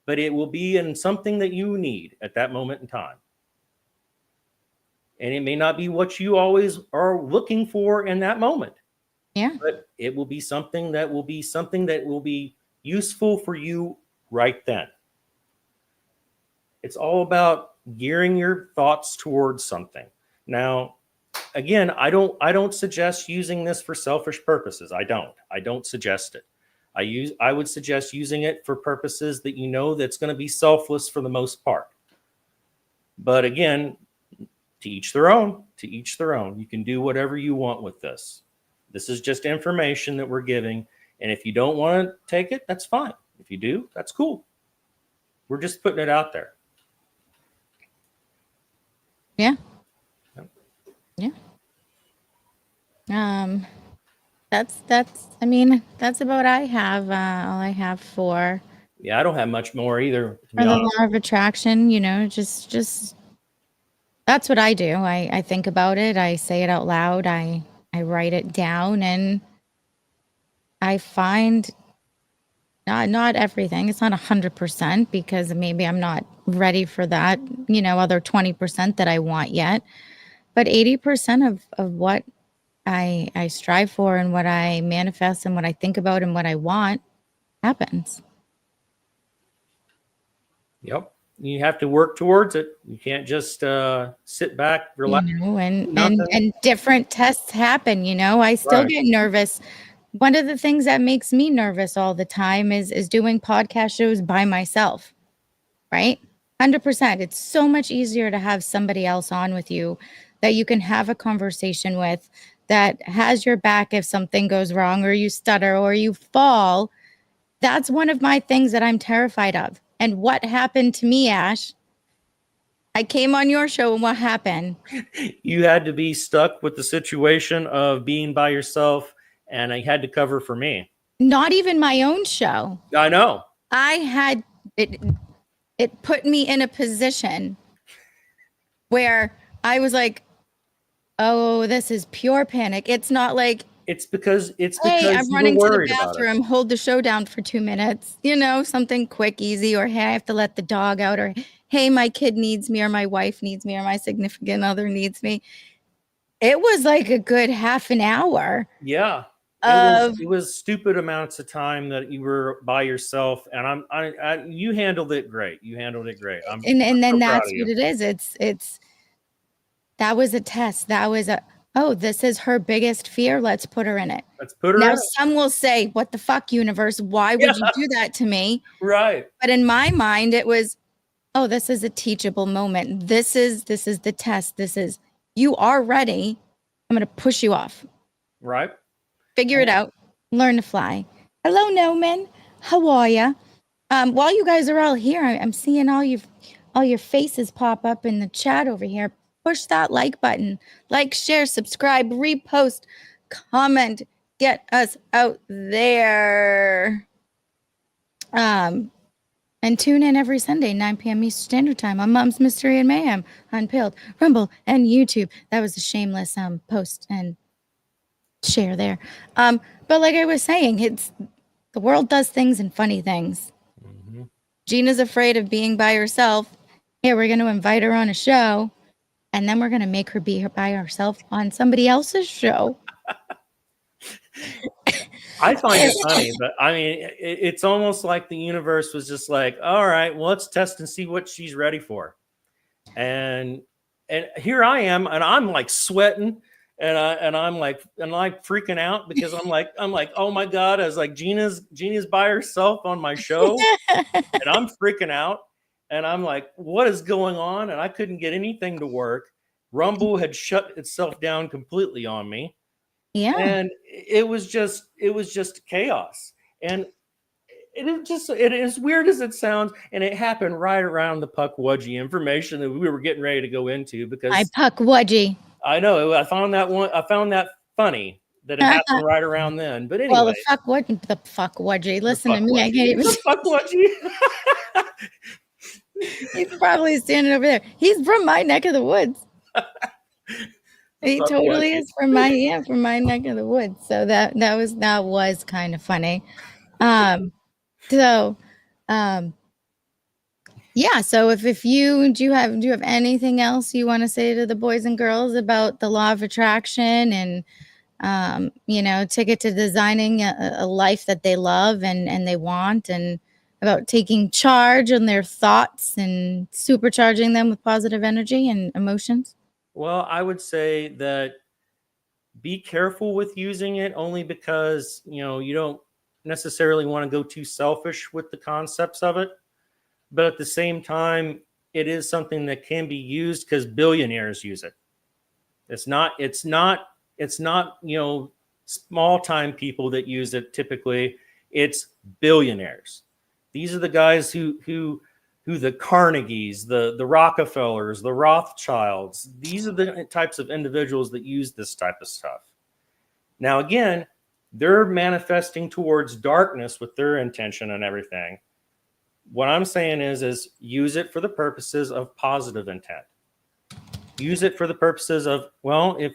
but it will be in something that you need at that moment in time. And it may not be what you always are looking for in that moment. Yeah. But it will be something that will be useful for you right then. It's all about gearing your thoughts towards something. Now, again, I don't suggest using this for selfish purposes. I don't suggest it. I would suggest using it for purposes that that's going to be selfless for the most part. But again, to each their own. You can do whatever you want with this. This is just information that we're giving. And if you don't want to take it, that's fine. If you do, that's cool. We're just putting it out there. Yeah. Yep. Yeah. That's about all I have for Yeah, I don't have much more either, to the be honest. law of attraction, just that's what I do. I think about it, I say it out loud, I write it down, and I find not everything. It's not 100% because maybe I'm not ready for that, other 20% that I want yet. But 80% of what I strive for and what I manifest and what I think about and what I want happens. Yep. You have to work towards it. You can't just sit back, relax. And different tests happen, I still get nervous. One of the things that makes me nervous all the time is doing podcast shows by myself, right? 100%. It's so much easier to have somebody else on with you that you can have a conversation with, that has your back if something goes wrong or you stutter or you fall. That's one of my things that I'm terrified of. And what happened to me, Ash? I came on your show and what happened? You had to be stuck with the situation of being by yourself, and I had to cover for me. Not even my own show. I know. I had it put me in a position where I was like, oh, this is pure panic. It's not like it's because hey, I'm you running were to the worried about it. bathroom, hold the show down for 2 minutes, something quick, easy, or hey, I have to let the dog out, or hey, my kid needs me, or my wife needs me, or my significant other needs me. It was like a good half an hour. Yeah. It was stupid amounts of time that you were by yourself, and you handled it great. And then that's what it is. It's that was a test. That was this is her biggest fear. Let's put her in it. Now, some will say, what the fuck, universe? Why would you do that to me? Right. But in my mind, it was, this is a teachable moment. This is the test. You are ready. I'm going to push you off. Right. Figure it out. Learn to fly. Hello, Noman. How are you? While you guys are all here, I'm seeing all your faces pop up in the chat over here. Push that like button. Like, share, subscribe, repost, comment. get us out there. And tune in every Sunday, 9 p.m. Eastern Standard Time on Mom's Mystery and Mayhem on Pilled, Rumble, and YouTube. That was a shameless post and share there. But like I was saying, it's the world does things and funny things. Mhm. Gina's afraid of being by herself. Here, we're going to invite her on a show, and then we're going to make her be by herself on somebody else's show. I find it funny, but I mean, it's almost like the universe was just like, all right, well, let's test and see what she's ready for. And here I am, and I'm like sweating, and I'm like freaking out because I'm like, oh my God, I was like, Gina's by herself on my show, and I'm freaking out, and I'm like, what is going on? And I couldn't get anything to work. Rumble had shut itself down completely on me. Yeah. And it was just chaos. And it is weird as it sounds, and it happened right around the Puckwudgie information that we were getting ready to go into because I Puckwudgie. I know I found that funny that it happened right around then. But anyway, Well, the Puckwudgie. Listen to me, I can't even. The Puckwudgie. He's probably standing over there. He's from my neck of the woods. He totally is from my neck of the woods. So that was kind of funny. So if you do you have anything else you want to say to the boys and girls about the law of attraction and ticket to designing a life that they love and they want, and about taking charge on their thoughts and supercharging them with positive energy and emotions? Well, I would say that be careful with using it only because, you don't necessarily want to go too selfish with the concepts of it. But at the same time, it is something that can be used because billionaires use it. It's not, small time people that use it typically. It's billionaires. These are the guys who the Carnegies, the Rockefellers, the Rothschilds, these are the types of individuals that use this type of stuff. Now, again, they're manifesting towards darkness with their intention and everything. What I'm saying is use it for the purposes of positive intent. Use it for the purposes of, well, if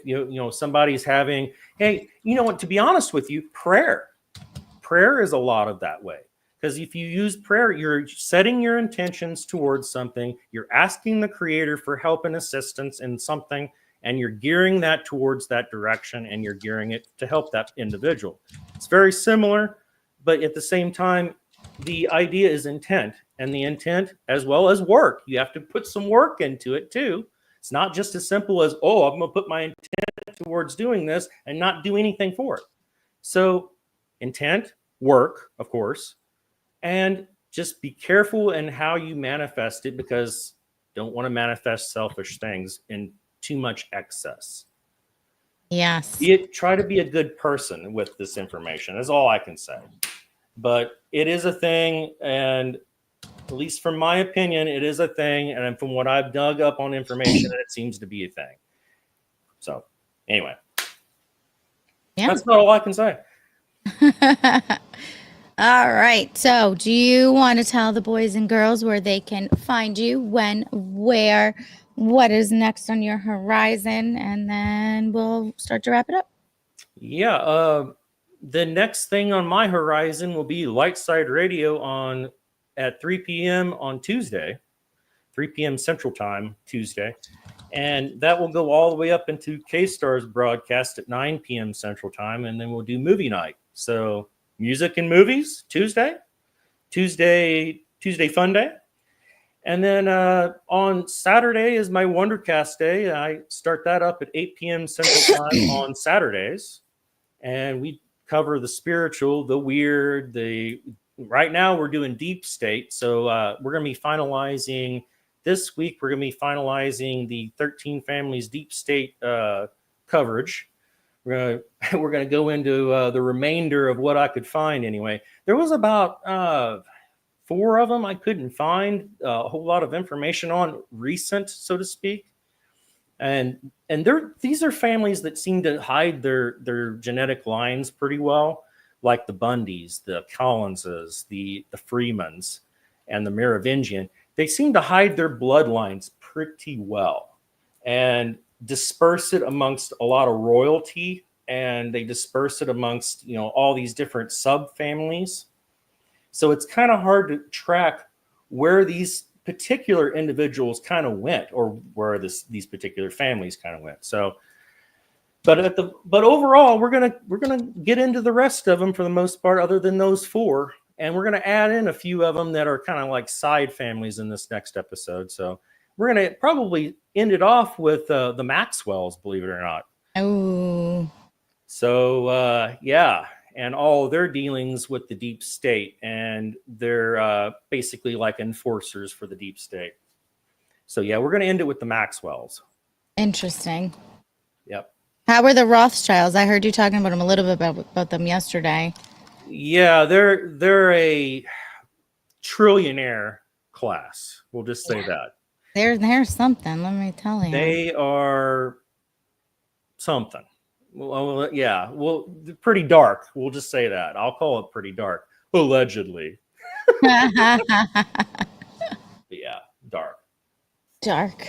somebody's having, hey, you know what, to be honest with you, prayer is a lot of that way. Because if you use prayer, you're setting your intentions towards something, you're asking the creator for help and assistance in something, and you're gearing that towards that direction, and you're gearing it to help that individual. It's very similar, but at the same time, the idea is intent, and the intent as well as work. You have to put some work into it too. It's not just as simple as, oh, I'm going to put my intent towards doing this and not do anything for it. So intent, work, of course, and just be careful in how you manifest it, because don't want to manifest selfish things in too much excess. Yes. Try to be a good person with this information. That's all I can say. But it is a thing, and at least from my opinion, it is a thing. And from what I've dug up on information, it seems to be a thing. So anyway, that's not all I can say. All right. So do you want to tell the boys and girls where they can find you, when, where, what is next on your horizon? And then we'll start to wrap it up. Yeah. The next thing on my horizon will be Lightside Radio at 3 p.m. on Tuesday, 3 p.m. Central Time, Tuesday. And that will go all the way up into K-Star's broadcast at 9 p.m. Central Time. And then we'll do movie night. So music and movies, Tuesday fun day. And then on Saturday is my Wondercast day. I start that up at 8 p.m. Central Time on Saturdays. And we cover the spiritual, the weird, right now we're doing deep state. So we're going to be finalizing this week. We're going to be finalizing the 13 families deep state coverage. We're going to go into the remainder of what I could find anyway. There was about 4 of them I couldn't find a whole lot of information on recent, so to speak. and these are families that seem to hide their genetic lines pretty well, like the Bundys, the Collinses, the Freemans, and the Merovingian. They seem to hide their bloodlines pretty well and disperse it amongst a lot of royalty, and they disperse it amongst, you know, all these different subfamilies. So it's kind of hard to track where these particular individuals kind of went, or where these particular families kind of went. So, but overall, we're gonna get into the rest of them for the most part, other than those four, and we're gonna add in a few of them that are kind of like side families in this next episode. So we're gonna probably end it off with the Maxwells, believe it or not. Oh, So yeah, and all their dealings with the deep state, and they're basically like enforcers for the deep state. So yeah, we're going to end it with the Maxwells. interesting. Yep. How were the Rothschilds? I heard you talking about them a little bit about them yesterday. Yeah, they're a trillionaire class. We'll just say that. There's something, let me tell you. They are something. Well, yeah, well, pretty dark. We'll just say that. I'll call it pretty dark, allegedly. But yeah, dark. Dark.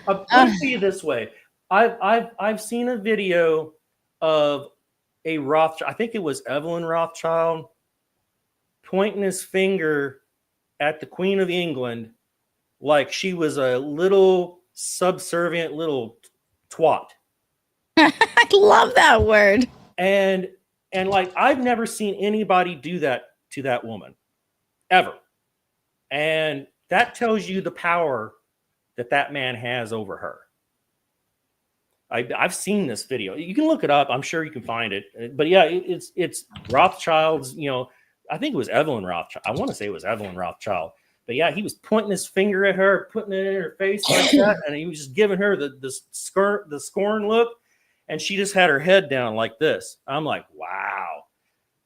Let me see you this way. I've seen a video of a Rothschild. I think it was Evelyn Rothschild pointing his finger at the Queen of England like she was a little subservient little twat. I love that word. And like I've never seen anybody do that to that woman ever. And that tells you the power that man has over her. I've seen this video. You can look it up. I'm sure you can find it. But yeah, it's Rothschild's, you know, I think it was Evelyn Rothschild. I want to say it was Evelyn Rothschild. But yeah, he was pointing his finger at her, putting it in her face like that, and he was just giving her the scorn look, and she just had her head down like this. I'm like, wow.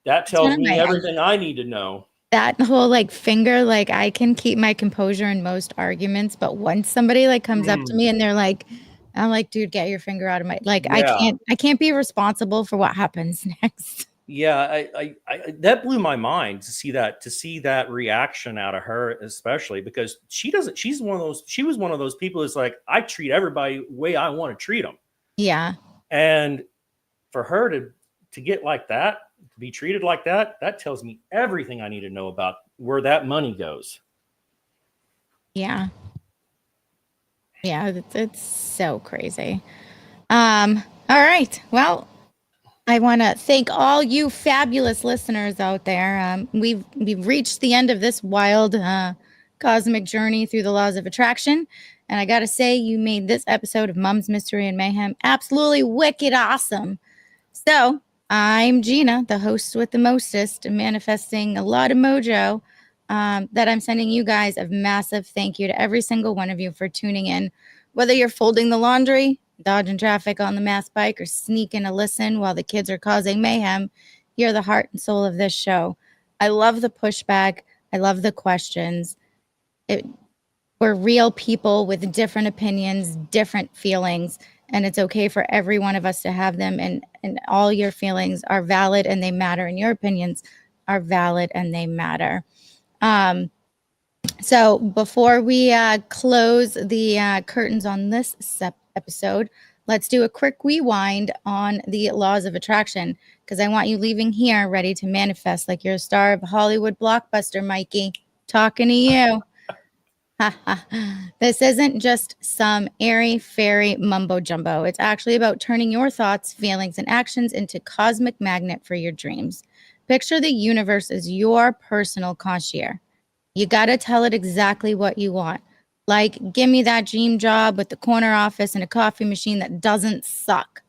That tells me everything I need to know. That whole like finger, like I can keep my composure in most arguments, but once somebody like comes up to me and they're like, I'm like, dude, get your finger out of my, like, Yeah. I can't be responsible for what happens next. Yeah, I that blew my mind to see that reaction out of her, especially because she was one of those people who's like, I treat everybody the way I want to treat them. Yeah. And for her to get like that, to be treated like that, that tells me everything I need to know about where that money goes. Yeah. Yeah, it's so crazy. All right. Well, I want to thank all you fabulous listeners out there. We've reached the end of this wild cosmic journey through the laws of attraction. And I got to say, you made this episode of Mum's Mystery and Mayhem absolutely wicked awesome. So I'm Gina, the host with the mostest, manifesting a lot of mojo, that I'm sending you guys a massive thank you to every single one of you for tuning in. Whether you're folding the laundry, dodging traffic on the mass bike, or sneaking a listen while the kids are causing mayhem, you're the heart and soul of this show. I love the pushback. I love the questions. We're real people with different opinions, different feelings, and it's okay for every one of us to have them. And all your feelings are valid and they matter, and your opinions are valid and they matter. So before we close the curtains on this episode, let's do a quick rewind on the laws of attraction, because I want you leaving here ready to manifest like you're a star of a Hollywood blockbuster, Mikey. Talking to you. This isn't just some airy fairy mumbo jumbo. It's actually about turning your thoughts, feelings, and actions into cosmic magnet for your dreams. Picture the universe as your personal concierge. You got to tell it exactly what you want. Like, give me that dream job with the corner office and a coffee machine that doesn't suck.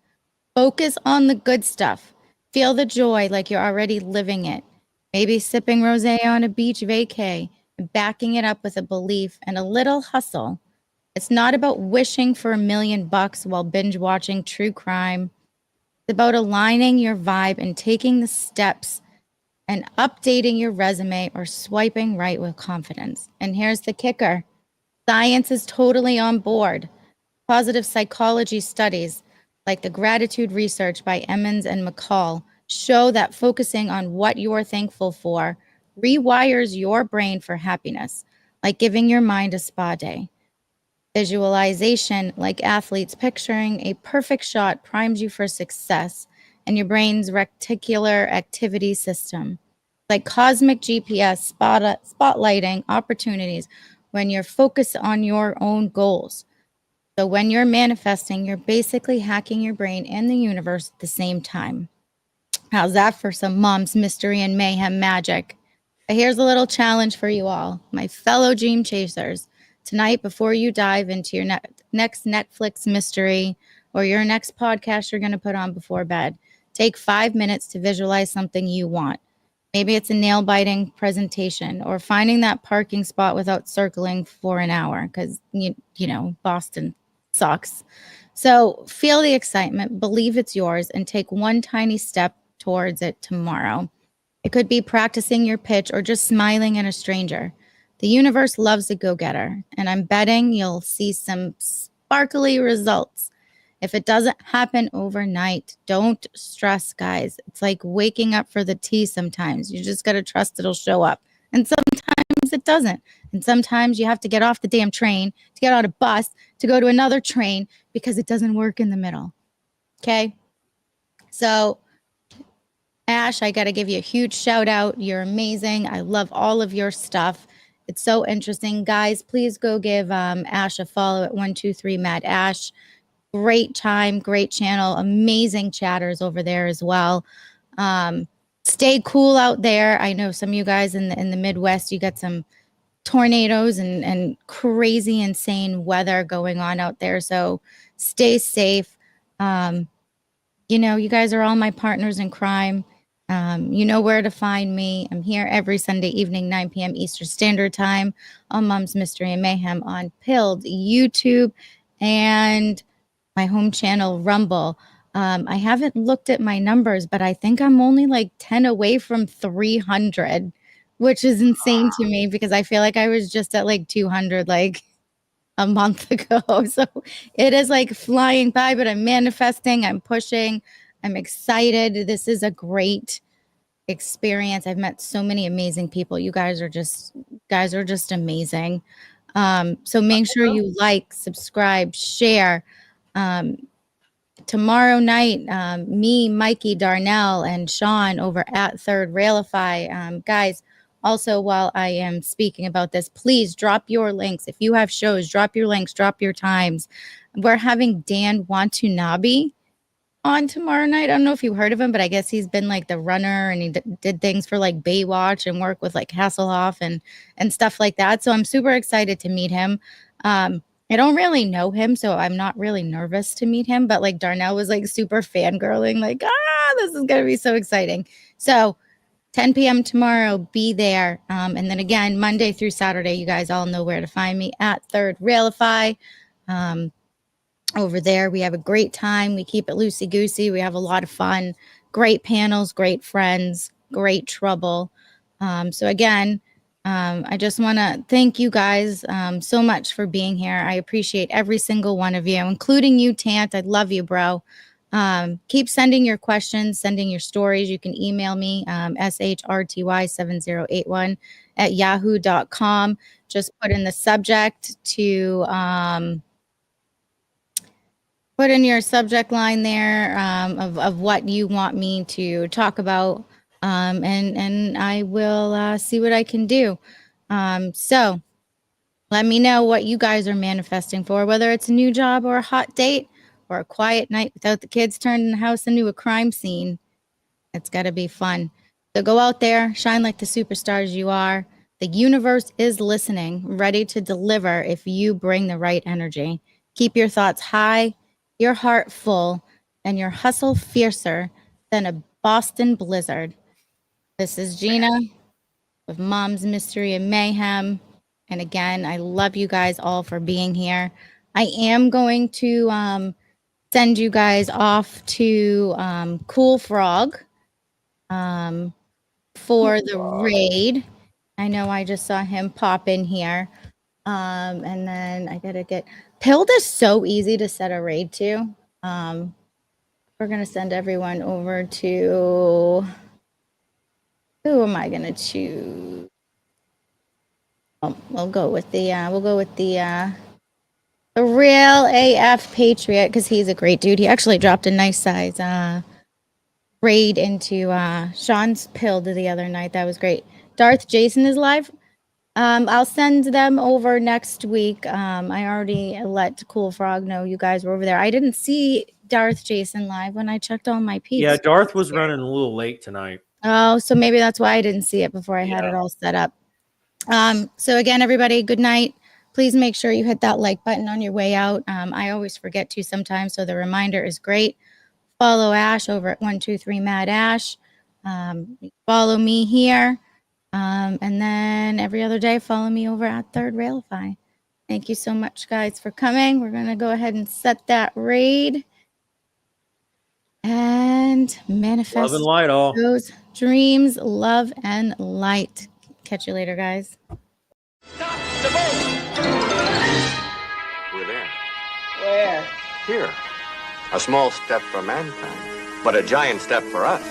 Focus on the good stuff. Feel the joy like you're already living it. Maybe sipping rosé on a beach vacay and backing it up with a belief and a little hustle. It's not about wishing for $1 million while binge watching true crime. It's about aligning your vibe and taking the steps and updating your resume or swiping right with confidence. And here's the kicker. Science is totally on board. Positive psychology studies, like the gratitude research by Emmons and McCall, show that focusing on what you're thankful for rewires your brain for happiness, like giving your mind a spa day. Visualization, like athletes picturing a perfect shot, primes you for success and your brain's reticular activity system. Like cosmic GPS, spotlighting opportunities when you're focused on your own goals. So when you're manifesting, you're basically hacking your brain and the universe at the same time. How's that for some mom's mystery and mayhem magic? Here's a little challenge for you all, my fellow dream chasers. Tonight, before you dive into your next Netflix mystery or your next podcast you're going to put on before bed, take 5 minutes to visualize something you want. Maybe it's a nail biting presentation or finding that parking spot without circling for an hour because, you know, Boston sucks. So feel the excitement, believe it's yours, and take one tiny step towards it tomorrow. It could be practicing your pitch or just smiling at a stranger. The universe loves a go-getter, and I'm betting you'll see some sparkly results. If it doesn't happen overnight, don't stress, guys. It's like waking up for the tea sometimes. You just got to trust it'll show up. And sometimes it doesn't. And sometimes you have to get off the damn train, to get on a bus, to go to another train because it doesn't work in the middle. Okay? So, Ash, I got to give you a huge shout out. You're amazing. I love all of your stuff. It's so interesting. Guys, please go give Ash a follow at 123 Mad Ash. Great time, great channel, amazing chatters over there as well. Stay cool out there. I know some of you guys in the Midwest, you got some tornadoes and crazy, insane weather going on out there. So stay safe. You know, you guys are all my partners in crime. You know where to find me. I'm here every Sunday evening, 9 p.m. Eastern Standard Time on Mom's Mystery and Mayhem on Pilled, YouTube, and my home channel, Rumble. I haven't looked at my numbers, but I think I'm only like 10 away from 300, which is insane to me because I feel like I was just at like 200 like a month ago. So it is like flying by, but I'm manifesting, I'm pushing, I'm excited. This is a great experience. I've met so many amazing people. You guys are just amazing. So make sure you like, subscribe, share. Tomorrow night, me, Mikey, Darnell, and Sean over at Third Railify. Guys, also, while I am speaking about this, please drop your links. If you have shows, drop your links, drop your times. We're having Dan Watanabe on tomorrow night. I don't know if you heard of him, but I guess he's been like the runner and he did things for like Baywatch and work with like Hasselhoff and stuff like that. So I'm super excited to meet him. I don't really know him, so I'm not really nervous to meet him, but like Darnell was like super fangirling, like, this is going to be so exciting. So 10 p.m. tomorrow, be there. And then again, Monday through Saturday, you guys all know where to find me at Third Railify. Over there, we have a great time. We keep it loosey-goosey. We have a lot of fun. Great panels, great friends, great trouble. So again, I just want to thank you guys so much for being here. I appreciate every single one of you, including you, Tant. I love you, bro. Keep sending your questions, sending your stories. You can email me, shrty7081 at yahoo.com. Just put in the subject to put in your subject line there of what you want me to talk about, and I will see what I can do. So let me know what you guys are manifesting for, whether it's a new job or a hot date or a quiet night without the kids turning the house into a crime scene. It's got to be fun. So go out there, shine like the superstars you are. The universe is listening, ready to deliver if you bring the right energy. Keep your thoughts high, your heart full, and your hustle fiercer than a Boston blizzard. This is Gina with Mom's Mystery and Mayhem. And again, I love you guys all for being here. I am going to send you guys off to Cool Frog for the raid. I know I just saw him pop in here. And then I gotta get Pilled is so easy to set a raid to. We're gonna send everyone over to, who am I gonna choose? We'll go with the real AF Patriot, because he's a great dude. He actually dropped a nice size raid into Sean's Pilled the other night. That was great. Darth Jason is live. I'll send them over next week. I already let Cool Frog know you guys were over there. I didn't see Darth Jason live when I checked all my peeps. Yeah, Darth was running a little late tonight. Oh, so maybe that's why I didn't see it before I had it all set up. So again, everybody, good night. Please make sure you hit that like button on your way out. I always forget to sometimes, so the reminder is great. Follow Ash over at 123 Mad Ash. Follow me here. And then every other day, follow me over at Third Railify. Thank you so much, guys, for coming. We're going to go ahead and set that raid and manifest Love and light, all. those dreams, love and light. Catch you later, guys. Stop the boat! We're there. Where? Here. A small step for mankind, but a giant step for us.